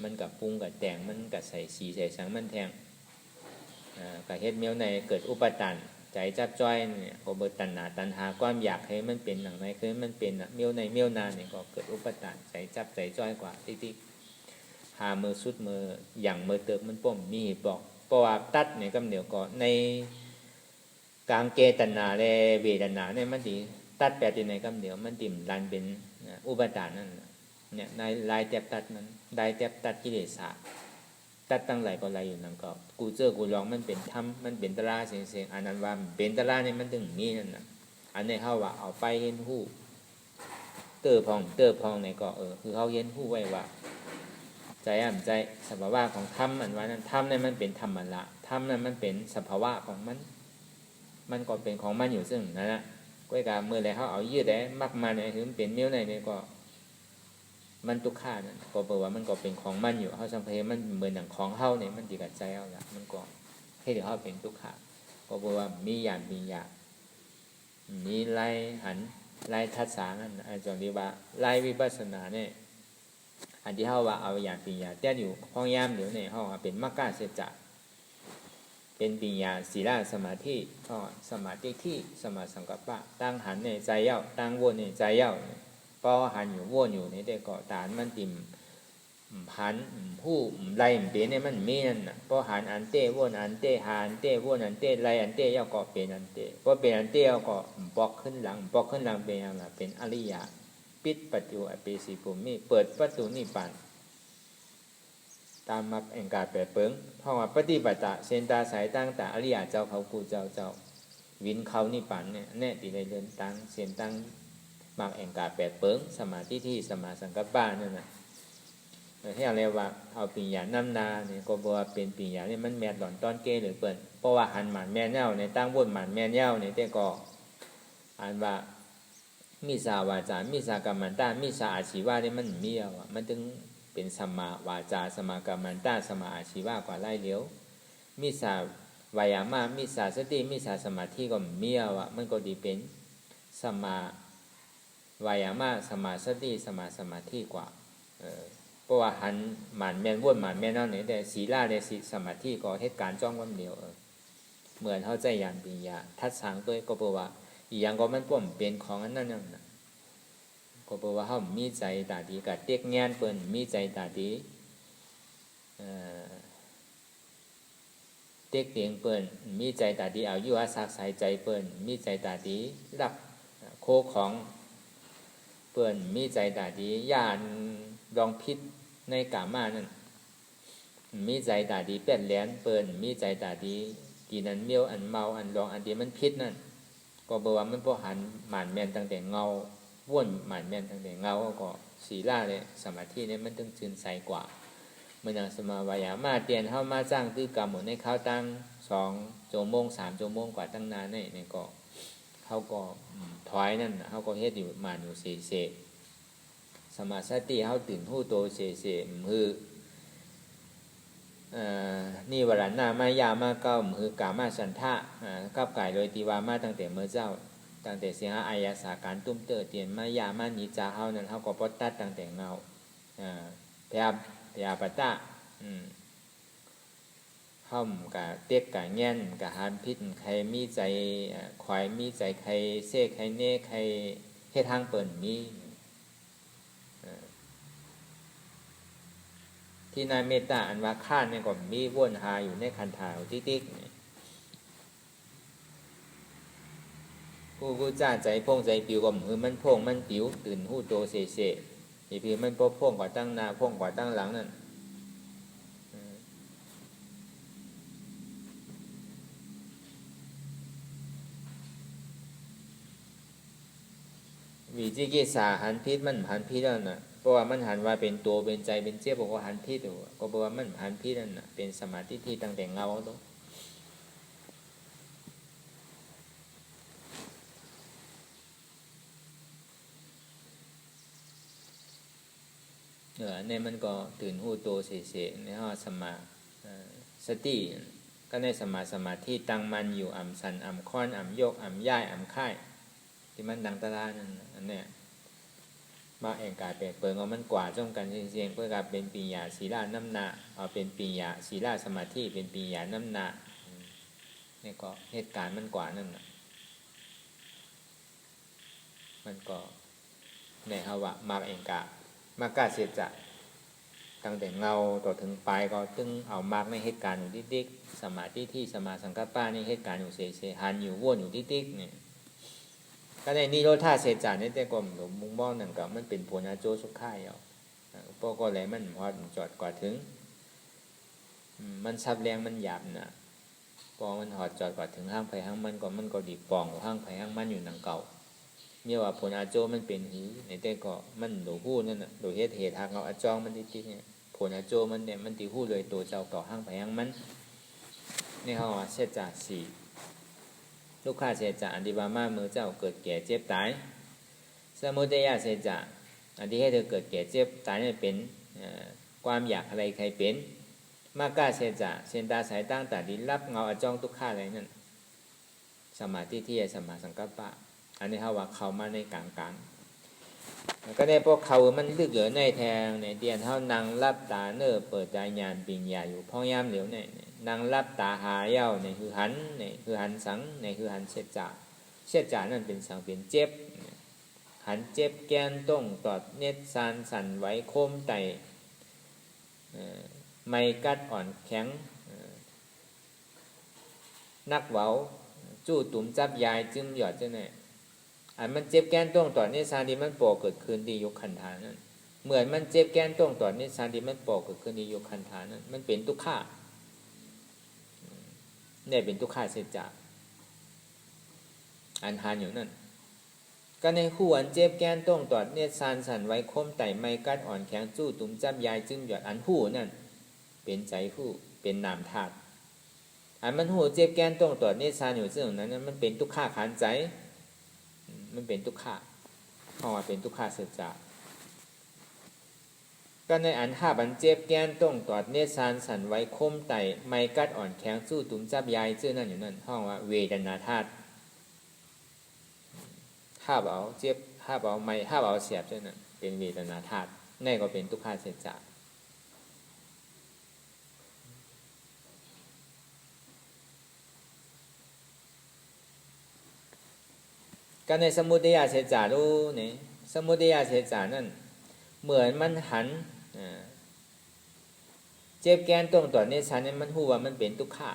มันกับปรุงกับแต่งมันกับใส่สีใส่สังมันแทงกับเฮ็ดเมียวในเกิดอุปทานใจจับจ้อยเนี่ยก็เบิดตัณหาความอยากให้มันเป็นหนังในคือมันเป็นเมียวในเมียวนาเนี่ยก็เกิดอุปทานใจจับใจจ้อยกว่าติ๊กหามือสุดมืออย่างมือเติบมันป้อมมีบอกเพราะว่าตัดเนี่ยกำเดียวก็ในกลางเกตัณหาและเวทนาเนี่ยมันดีตัดแปลที่ในกำเดียวมันดิ่มลันเป็นอุปทานนั่นเนี่ยในลายแตบตัดนั้นได้แตบตัดกิเลสตัดตั้งหลายก็หลายอยู่นั่นก็กูเจอกูลองมันเป็นธรรมมันเป็นตะลาเสียงอันนั้นว่าเป็นตะลาเนี่ยมันถึงมีนั่นน่ะอันนี้เฮาว่าเอาไปเห็นฮู้เตอพองเนี่ยก็คือเฮาเห็นฮู้ไว้ว่าใจใจสภาวะของธรรมอันว่านั้นธรรมเนี่ยมันเป็นธรรมละธรรมนั้นมันเป็นสภาวะของมันก็เป็นของมันอยู่ซึ่งนั่นน่ะก้อยกาเมื่อไรเฮาเอายืดได้มักมาเนี่ยถึงเป็นเมี้ยวในเนี่ยก็มันทุกข์นั่นก็แปลว่ามันก็เป็นของมันอยู่เฮาสัมเพมันเหมือนหนังของเฮาเนี่ยมันติดกับใจเฮาละมันก็ให้เดี๋ยวเฮาเป็นทุกข์ก็แปลว่ามีญาณมีญาณมีไล่หันไล่ทัศสานั่นอาจารย์เรียกว่าไล่วิปัสสนาเนี่ยอันที่เฮาว่าเอาญาณมีญาณแต่อยู่ห้องยามเดี๋ยวเนี่ยเฮาเป็นมรรคเสจจะเป็นปัญญาศีลสมาธิสมาธิที่สมาสังกัปปะตั้งหันในใจเย้าตั้งวนในใจเย้าพอหันอยู่วนอยู่ในแต่ก็ฐานมันติ่มหันผู้ไล่เปลี่ยนเนี่ยมันมีนั่นน่ะพอหันอันเต้วนอันเต้หันเต้วนอันเต้ไล่อันเต้เย้าก็เป็นอันเต้พอเป็นอันเต้เย้าก็ปอกขึ้นหลังเป็นอย่างไรเป็นอริยะปิดปัจจุอภิสิภูมิเปิดประตูนิพพานตามมรรคแห่งการแปรเปิงเพราะว่าปฏิบัติเส้นตาสายตั้งแต่อริยะเจ้าเขากูเจ้าวินเขานิพพานเนี่ยแน่ติได้เดินตั้งเส้นตั้ง มากแองกาแปดเปิงสมาธิที่สมาสังกัปปะนั่นน่ะที่เราเรียกว่าเอาปิญญาน้ำนาเนี่ยก็บอกว่าเป็นปิญญาเนี่ยมันแม่นหล่อนตอนเกหรือเปิ่นเพราะว่าหันหมันแม่เน่าในตั้งบนหมันแม่เน่าในแต่ก็อ่านว่ามิสาวาจามิสากรรมันตามิสาอาชีวะเนี่ยมันมีอ่ะมันถึงเป็นสัมมาวาจาสมากรรมันตาสมาอาชีวะกว่าไล่เลี้ยวมิสาวายามะมิสาสติมิสาสมาธิก็มีอ่ะมันก็ดีเป็นสมาวายามะสมาสติสมาสมาธิกว่าเพราะว่าหันหมันแม่นวนหมันแม่นนั่นเนี่ยแต่ศีลาในสมาธิก็เหตุการณ์จ้องวันเดียวเหมือนเขาใจยานปิญญาทัดสางตัวก็เพราะว่าอีอย่างก็มันป่มเป็นของอันนั้นน่ะก็เพราะว่าเขามีใจตาดีกับเด็กงานเปิ้นมีใจตาดีเด็กเตียงเปิ้นมีใจตาดีเอาอยู่อาศักใส่ใจเปิ้นมีใจตาดีรับโคของเปิ้นมีใจตาดีย่านลองพิษในกามานั่นมีใจตาดีเป็ดแหลนเปิ้นมีใจตาดีกีนั้นเมียวอันเมาอันลองอันเดียมันพิษนั่นก็บอกว่ามันพอหันหมันแม่นตั้งแต่เงาว่นหมันแม่นตั้งแต่เงาก็ศีลาเนี่ยสมาธิเนี่ยมันต้องจืนใสกว่าเมื่ออย่างสมาวายามะเตียนเข้ามาจ้างตื้อกรรมหมดในข้าวตั้ง2 ชั่วโมง3 ชั่วโมงกว่าตั้งนานเนี่ยก็เขาก็ถอยนั่นเขาก็เฮ็ดอยู่หมันอยู่เสสมาสติเขาตื่นหู้โตเสมือนี่วรัณนามายามาเก้ามือกามาสันทะกับไก่โดยตีวามาตั้งแต่เมื่อเจ้าตั้งแต่เสียงอายาสาการตุ้มเตอเตียนมายามานิจาเฮานั้นเฮาก็ปอดตัดตั้งแต่เงาพยาปตะเฮากะเต็กกะแง่นกะหานพิษใครมีใจควายมีใจใครเสกใครเน่ใครเฮ็ดทางเปิ่นมีที่นายเมตตาอันว่าข้าเนี่ยก็มีวนหาอยู่ในคันธาติ๊กผู้จ้าใจพงใจปิวก็มือมันพงมันปิวตื่นหู้โตเสอีพีมันพงกว่าตั้งหน้าพงกว่าตั้งหลังนั่นวิจิกิสาหันพิษมันหันพิษนั่นน่ะเพราะว่ามันหันว่าเป็นตัวเป็นใจเป็นเจี๊ยบบอกว่าหันพิษก็เพราะว่ามันหันพิษนั่นน่ะเป็นสมาธิที่ตั้งแต่เงาตัวเนี่ยมันก็ตื่นหู้โตเสในห้อสมาสติก็ในสมาธิตั้งมันอยู่อ่ำสันอ่ำค้อนอ่ำโยกอ่ำย่ายอ่ำค่ายที่มันดังตะลานั่นอันเนี้ยมาแองกายแปลกเปิงเอามันกว่าจ้องกันเสียงเพื่อการเป็นปีญาศีลาน้ำหนาเอาเป็นปีญาศีลาสมาธิเป็นปีญาน้ำหนาเนี่ยก็เหตุการณ์มันกว่านั่นนะมันก็เนี่ยเขาว่ามาแองกามากาเสียจะตั้งแต่เงาต่อถึงปลายก็ตึงเอามากในเหตุการณ์อยู่ติ๊กสมาธิที่สมาสังกัปปะในเหตุการณ์อยู่เสหันอยู่วนอยู่ติ๊กเนี่ยก็ในนิโรธาเสจานี่แต่ก็หลวงมุงมองนั่นก็มันเป็นผลอาโจสุขายเอาเพราะก็เลยมันพอจอดกว่าถึงมันซับแรงมันหยาบนะพอมันหอดจอดกว่าถึงห้างไผ่ห้างมันก็ดีปองห้างไผ่ห้างมันอยู่หนังเก่าเนี่ยว่าผลอาโจมันเป็นหีในแต่ก็มันหลูหู้นั่นน่ะหลูเหตุทางเอาอาจองมันติ๊กเนี่ยผลอาโจมันเนี่ยมันตีหู้เลยตัวเจ้าเก่าห้างไผ่ห้างมันนี่เขาว่าเสจาสี่ลูกค้าเสจาอันที่ว่ามาเมื่อเจ้าเกิดแก่เจ็บตายสมุทัยเสจาอันที่ให้เธอเกิดแก่เจ็บตายนี่เป็นความอยากอะไรใครเป็นมากาเสจาเส้นตาสายตั้งแต่ดิรับเงาอาจองทุกข้าอะไรนั่นสมาธิที่สมาสังกัปปะอันนี้เขาว่าเขามาในกลางก็ได้พวกเขามันลึกเหลือในแทงในเตียนเขานั่งรับตาเนื้อเปิดใจญาณปิญญาอยู่พ่อยามเหลียวเนี่ยนั่งรับตาหาเย้าเนี่ยคือหันเนี่ยคือหันสังเนี่ยคือหันเสจานั่นเป็นสังเป็นเจ็บหันเจ็บแกนต้องตอดเน็ตซานสั่นไหวโคมไตไม่กัดอ่อนแข็งนักเว้าจู้ตุ่มจับยายจึมหยอดเจ้าเนี่ยอันมันเจ็บแกนต้องตอดเน็ตซานที่มันโปเกิดขึ้นที่ยกขันธานั่นเหมือนมันเจ็บแกนต้องตอดเน็ตซานที่มันโปเกิดขึ้นที่ยกขันธานั่นมันเป็นทุกข้าเนี่ยเป็นทุกข้าเสจาอันหานอยู่นั่น ก็ในคู่อันเจ็บแก้นต้องตอดเนตรซานสันไว้คมไต่ไม้กัดอ่อนแข็งจู้ตุ้มจับยายจึงหยอดอันหู้นั่นเป็นใจหู้เป็นนามธาตุอันมันหู้เจ็บแก้นต้องตอดเนตรซานอยู่ซึ่งนั้นมันเป็นทุกขาขันใจมันเป็นทุกขาเพราะว่าเป็นทุกขาเสียจากก็ในอันห้าบันเจ็บแก้นต้องตอดเนตรซานสันไว้คมไต่ไม้กัดอ่อนแข็งจู้ตุ้มจับยายจึงนั่นอยู่นั่นห้องว่าเวทนาธาตุห้าเอาเจ็บห้าเอาไม่ห้าเอาเสียบซึ่งนั้นเป็นเวทนาธาตุนั่นก็เป็นทุกขาเสียจากการในสมุทัยเสจารู้เนี่ยสมุทัยเสจานั่นเหมือนมันหันเจ็บแกนตรงต่อเนสันเนี่ยมันหูว่ามันเป็นทุกขะ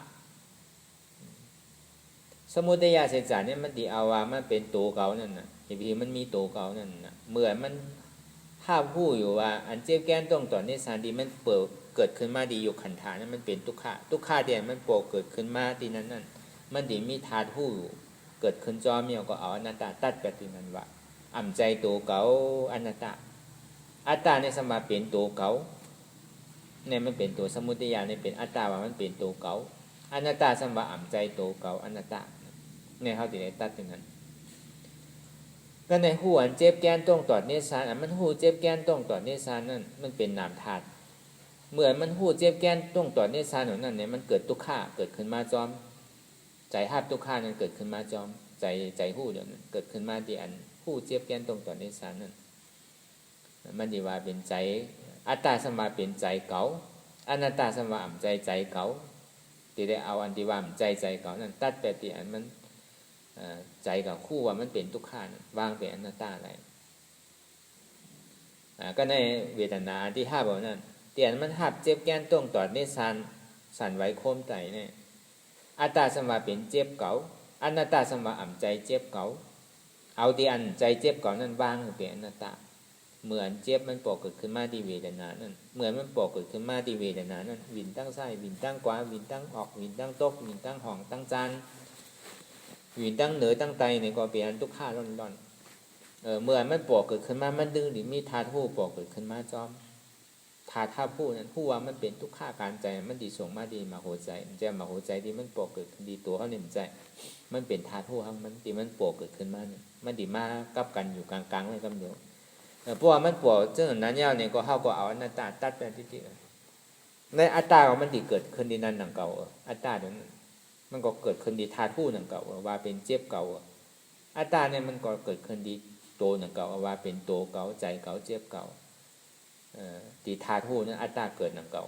สมุทัยเสจาเนี่ยมันดีเอาว่ามันเป็นตัวเก่านั่นน่ะทีมันมีตัวเก่านั่นน่ะเหมือนมันห้าหูอยู่ว่าอันเจ็บแกนตรงต่อเนสันดีมันเกิดขึ้นมาดีอยู่ขันธานั้นมันเป็นทุกขะทุกขะเดียวมันโปรเกิดขึ้นมาทีนั้นนั่นมันดีมีธาตุหูอยู่เกิดขึ้นจอมีก็เอาอนัตตาตัดแบบนี้นั่นว่าอ่ำใจตัวเก่าอนัตตาอัตตาในสมาเป็นตัวเก่าเนี่ยมันเป็นตัวสมุทัยเนี่ยเป็นอัตตาว่ามันเป็นตัวเก่าอนัตตาสมาอ่ำใจตัวเก่าอนัตตาเนี่ยเขาติดตัดอย่างนั้นก็ในหูอันเจ็บแกนต้องตอดเนสานอันมันหูเจ็บแกนต้องตอดเนสานนั่นมันเป็นนามธาตุเมื่อมันหูเจ็บแกนต้องตอดเนสานนั่นเนี่ยมันเกิดทุกข์เกิดขึ้นมาจอมใจห้าทุกข้านั้นเกิดขึ้นมาจอมใจหู้เดี๋ยวนั้นเกิดขึ้นมาที่อันหู้เจี๊ยบแก้นตรงต่อในสารนั้นมันดีว่าเป็นใจอัตตาสมาเป็นใจเก่าอนัตตาสมาอ่ำใจเก่าที่ได้เอาอันที่ว่าใจเก่านั้นตัดไปที่อันมันใจกับคู่ว่ามันเป็นทุกข้านั้นวางเป็นอนัตตาอะไรก็ในเวทนาที่ห้าบอกนั้นที่อันมันหับเจี๊ยบแก้นตรงต่อในสารสั่นไหวโคมไตเนี่ยอัตตาสมาเป็นเจ็บเก่าอนัตตาสมาอ่ำใจเจ็บเก่าเอาที่อันใจเจ็บเก่านั้นวางเป็นอนัตตาเหมือนเจ็บมันปอกเกิดขึ้นมาที่เวทนานั้นเหมือนมันปอกเกิดขึ้นมาที่เวทนานั้นวินตั้งไส้วินตั้งกวาวินตั้งออกวินตั้งตกวินตั้งห้องตั้งจานวินตั้งเหนือตั้งไตในก็เป็นอันทุกข้าร่อนเมื่อมันปอกเกิดขึ้นมามันดึงหรือมีธาตุหูปอกเกิดขึ้นมาจอมธาตุท่าผู้นั้นผู้ว่ามันเป็นทุกข้าการใจมันดีส่งมาดีมาโหใจมันจะมาโหใจที่มันปอกเกิดขึ้นดีตัวเขาเนี่ยมันใจมันเป็นธาตุผู้ทั้งมันที่มันปอกเกิดขึ้นมาเนี่ยมันดีมากับกันอยู่กลางๆเลยกับเดียวเพราะว่ามันปอกเจ้านั้นยาวเนี่ยก็เข้าก็เอาอนัตตาตัดไปที่ในอัตตาของมันดีเกิดขึ้นดีนั้นหนังเก่าอัตตาเดี๋ยวนั้นมันก็เกิดขึ้นดีธาตุผู้หนังเก่าว่าเป็นเจ็บเก่าอัตตาเนี่ยมันก็เกิดขึ้นดีโตหนังเก่าว่าเป็นโตเก่าใจเก่าเจ็บเก่าตีธาตุหูนั้นอัตตาเกิดนำเก่า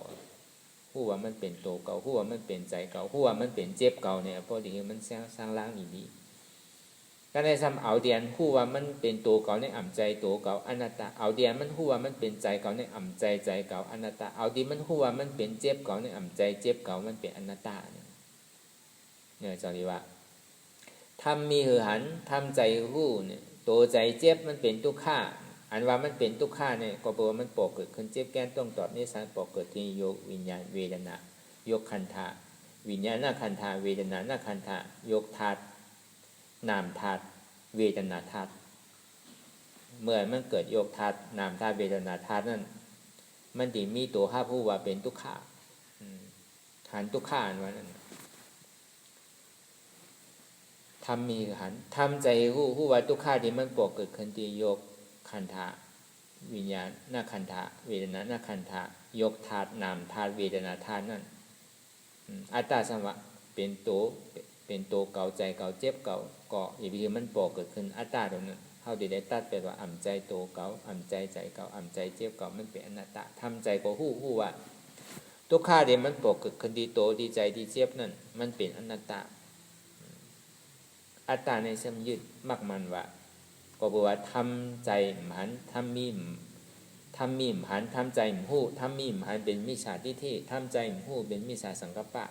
หูว่ามันเป็นโตเก่าหูว่ามันเป็นใจเก่าหูว่ามันเป็นเจ็บเก่าเนี่ยพอดีมันสร้างล้างดีๆก็ในซ้ำเอาเดียนหูว่ามันเป็นโตเก่าในอ่ำใจโตเก่าอนัตตาเอาเดียนมันหูว่ามันเป็นใจเก่าในอ่ำใจเก่าอนัตตาเอาดีมันหูว่ามันเป็นเจ็บเก่าในอ่ำใจเจ็บเก่ามันเป็นอนัตตาเนี่ยจารีว่าทำมีหือหันทำใจหูเนี่ยโตใจเจ็บมันเป็นทุกข์อันว่ามันเป็นทุกข์เนี่ยก็แปลว่ามันปอกเกิดขึ้นเจ็บแก้นต้องตอบนิสานปอกเกิดที่โยกวิญญาณเวทนายกขันธาวิญญาณนาขันธาเวทนานาขันธายกธาตุนามธาตุเวทนาธาตุเมื่อมันเกิดโยกธาตุนามธาตุเวทนาธาตุนั่นมันดีมีตัวห้าผู้ว่าเป็นทุกข์หันทุกข์อันว่านั่นทำมีหันทำใจผู้ว่าทุกข์ที่มันปอกเกิดขึ้นที่โยกขันธาวิญญาณนาขันธาเวทนานาขันธายกธาตุนามธาตุเวทนาธาตุนั่นอัตตาสมะเป็นตัวเก่าใจเก่าเจ็บเก่าก็อย่างที่มันปอกเกิดขึ้นอัตตาตรงนั้นเฮาได้ตัดไปว่าอ่ำใจตัวเก่าอ่ำใจเก่าอ่ำใจเจ็บเก่ามันเป็นอนัตตาทำใจก็ฮู้ว่าทุกข้าเดี๋ยวมันปอกเกิดขึ้นดีโตดีใจดีเจ็บนั่นมันเป็นอนัตตาอัตตาในสมยึดมักมันว่าก็บอกว่าทำใจหันทำมีมหันทำใจหู้ทำมีมหันเป็นมิจฉาทิฏฐิทำใจหู้เป็นมิจฉาสังกัปปะ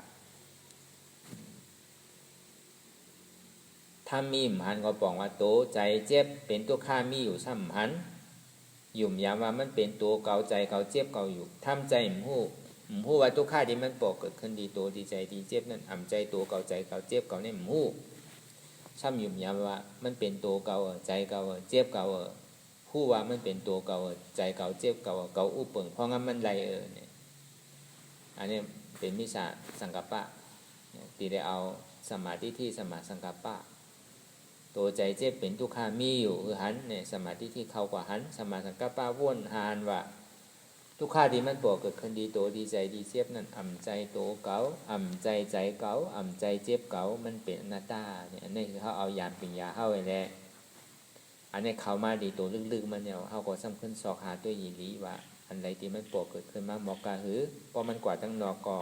ทำมีมหันก็บอกว่าโตใจเจ็บเป็นตัวข้ามีอยู่ซ้ำหันหยุ่มย้ำว่ามันเป็นตัวเก่าใจเก่าเจ็บเก่าอยู่ทำใจหู้ว่าตัวข้าที่มันปอกเกิดขึ้นดีโตดีใจดีเจ็บนั่นอ่ำใจตัวเก่าใจเก่าเจ็บเก่าในหู้ ซ้ำยุ่มยามว่ามันเป็นตัวเก่าใจเก่าเจ็บเก่าผู้ว่ามันเป็นตัวเก่าใจเก่าเจ็บเก่าเก่าอุปเปิงเพราะงั้นมันไรเนี่ยอันนี้เป็นมิจฉาสังกัปปะที่ได้เอาสมาธิที่สมาสังกัปปะตัวใจเจ็บเป็นทุกขามีอยู่หันเนี่ยสมาธิที่เข้ากว่าหันสมาสังกัปปะว่นหานว่าทุกข้าที่มันบอกเกิดขึ้นดีโตดีใจดีเจ็บนั่นอ่ำใจโตเก่าอ่ำใจใจเก่าอ่ำใจเจ็บเก่ามันเป็นอนัตตาเนี่ยอันนี้คือเขาเอายานปัญญาเข้าไปแล้วอันนี้เขามาดีโตลึกๆมันเนี่ยเขาก็สำคัญสอกหาตัวยีรีว่าอันใดที่มันบอกเกิดขึ้นมาหมอกกาหือพอมันกว่าตั้งนอกก็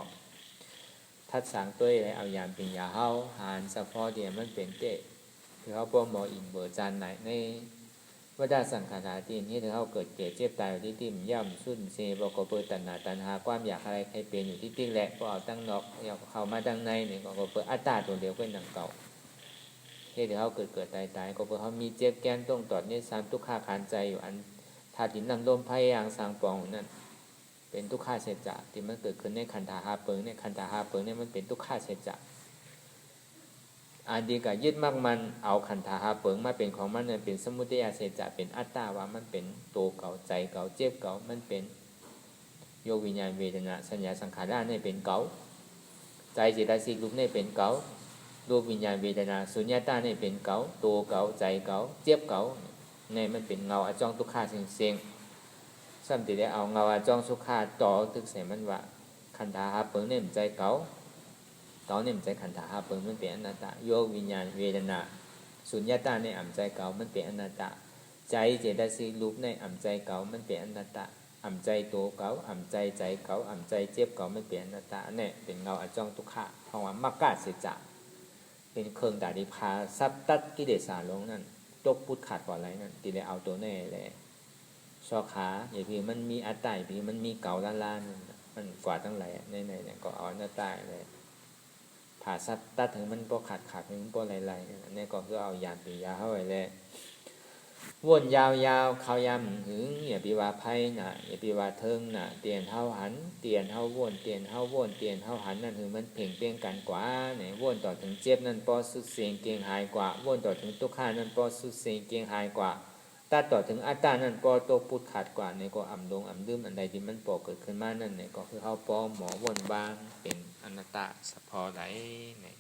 ทัดสางตัวอะไรเอายานปัญญาเข้าหานสะพอเดียมันเป็นเตะคือเขาป้อมหมออินเบอร์จานไหนในว่าได้สังขารตีนที่เขาเกิดเกิดเจ็บตายอยู่ที่ติ่มย่ำสุดเซบอกก็เปิดตัณหาความอยากอะไรใครเป็นอยู่ที่ติ๊กแหละก็เอาตั้งนอกอยากเข้ามาตั้งในเนี่ยก็เปิดอัตตาตัวเดียวเป็นหนังเก่าที่เขาเกิดตายก็เปิดเขามีเจ็บแกนต้องตอดเนี่ยสามทุกขาขานใจอยู่อันธาตุดินน้ำลมพยายามสร้างปองนั่นเป็นทุกขาเสจที่มันเกิดขึ้นในขันธหาเปิงเนี่ยขันธหาเปิงเนี่ยมันเป็นทุกขาเสจอันดีกับยึดมากมันเอาขันธหาเปิงมาเป็นของมันเนี่ยเป็นสมุทัยเสจเป็นอัตตาว่ามันเป็นตัวเก่าใจเก่าเจ็บเก่ามันเป็นโยวิญญาณเวทนาสัญญาสังขารเนี่ยเป็นเก่าใจเจตสิกรูปเนี่ยเป็นเก่ารูปวิญญาณเวทนาสุญญตาเนี่ยเป็นเก่าตัวเก่าใจเก่าเจ็บเก่าเนี่ยมันเป็นเงาอจ้องทุกขาเสียงซ้ำติได้เอาเงาอจ้องสุขาต่อตึกเสมันว่าขันธหาเปิงเนี่ยใจเก่าเก่าเนี่ยใจขันธหาเปิงมันเป็นอนัตตาโยวิญญาณเวทนาสุญญตาในอ่ำใจเก่ามันเป็นอนัตตาใจเจตสิกรูปในอ่ำใจเก่ามันเป็นอนัตตาอ่ำใจตัวเก่าอ่ำใจใจเก่าอ่ำใจเจ็บเก่ามันเป็นอนัตตาเนี่ยเป็นเงาอจ้องทุกขะเพราะว่ามักกะเสจเป็นเครื่องดาดิพาซับตัดกิเลสาลงนั่นตกพุทธขาดกว่าอะไรนั่นตีเลยเอาตัวแน่เลยชอขาอย่างพี่มันมีอัตตาพี่มันมีเก่าล้านมันกว่าทั้งหลายในเนี่ยก็เอาหน้าตาเลยผ่าซับตัดถึงมันพอขาดถึงมันพอไหลๆนี่ก็คือเอายานปียาเข้าไปเลยวนยาวๆเขายำหึงอย่าปีว่าไพ่น่ะอย่าปีว่าเทิงน่ะเตียนเท่าหันเตียนเท่าวนเตียนเท่าวนเตียนเท่าหันนั่นคือมันเพ่งเปลี่ยนกันกว่าเนี่ยวนต่อถึงเจ็บนั่นพอสุดเสียงเกียงหายกว่าวนต่อถึงทุกขานั่นพอสุดเสียงเกียงหายกว่าตัดต่อถึงอัตตานั่นพอตัวพุทธขาดกว่าเนี่ยก็อ่ำลงอ่ำลืมอันใดที่มันปอเกิดขึ้นมานั่นเนี่ยก็คือเขาปอหมอวนบางเป็นอนัตตาสะพอไหลเนี่ย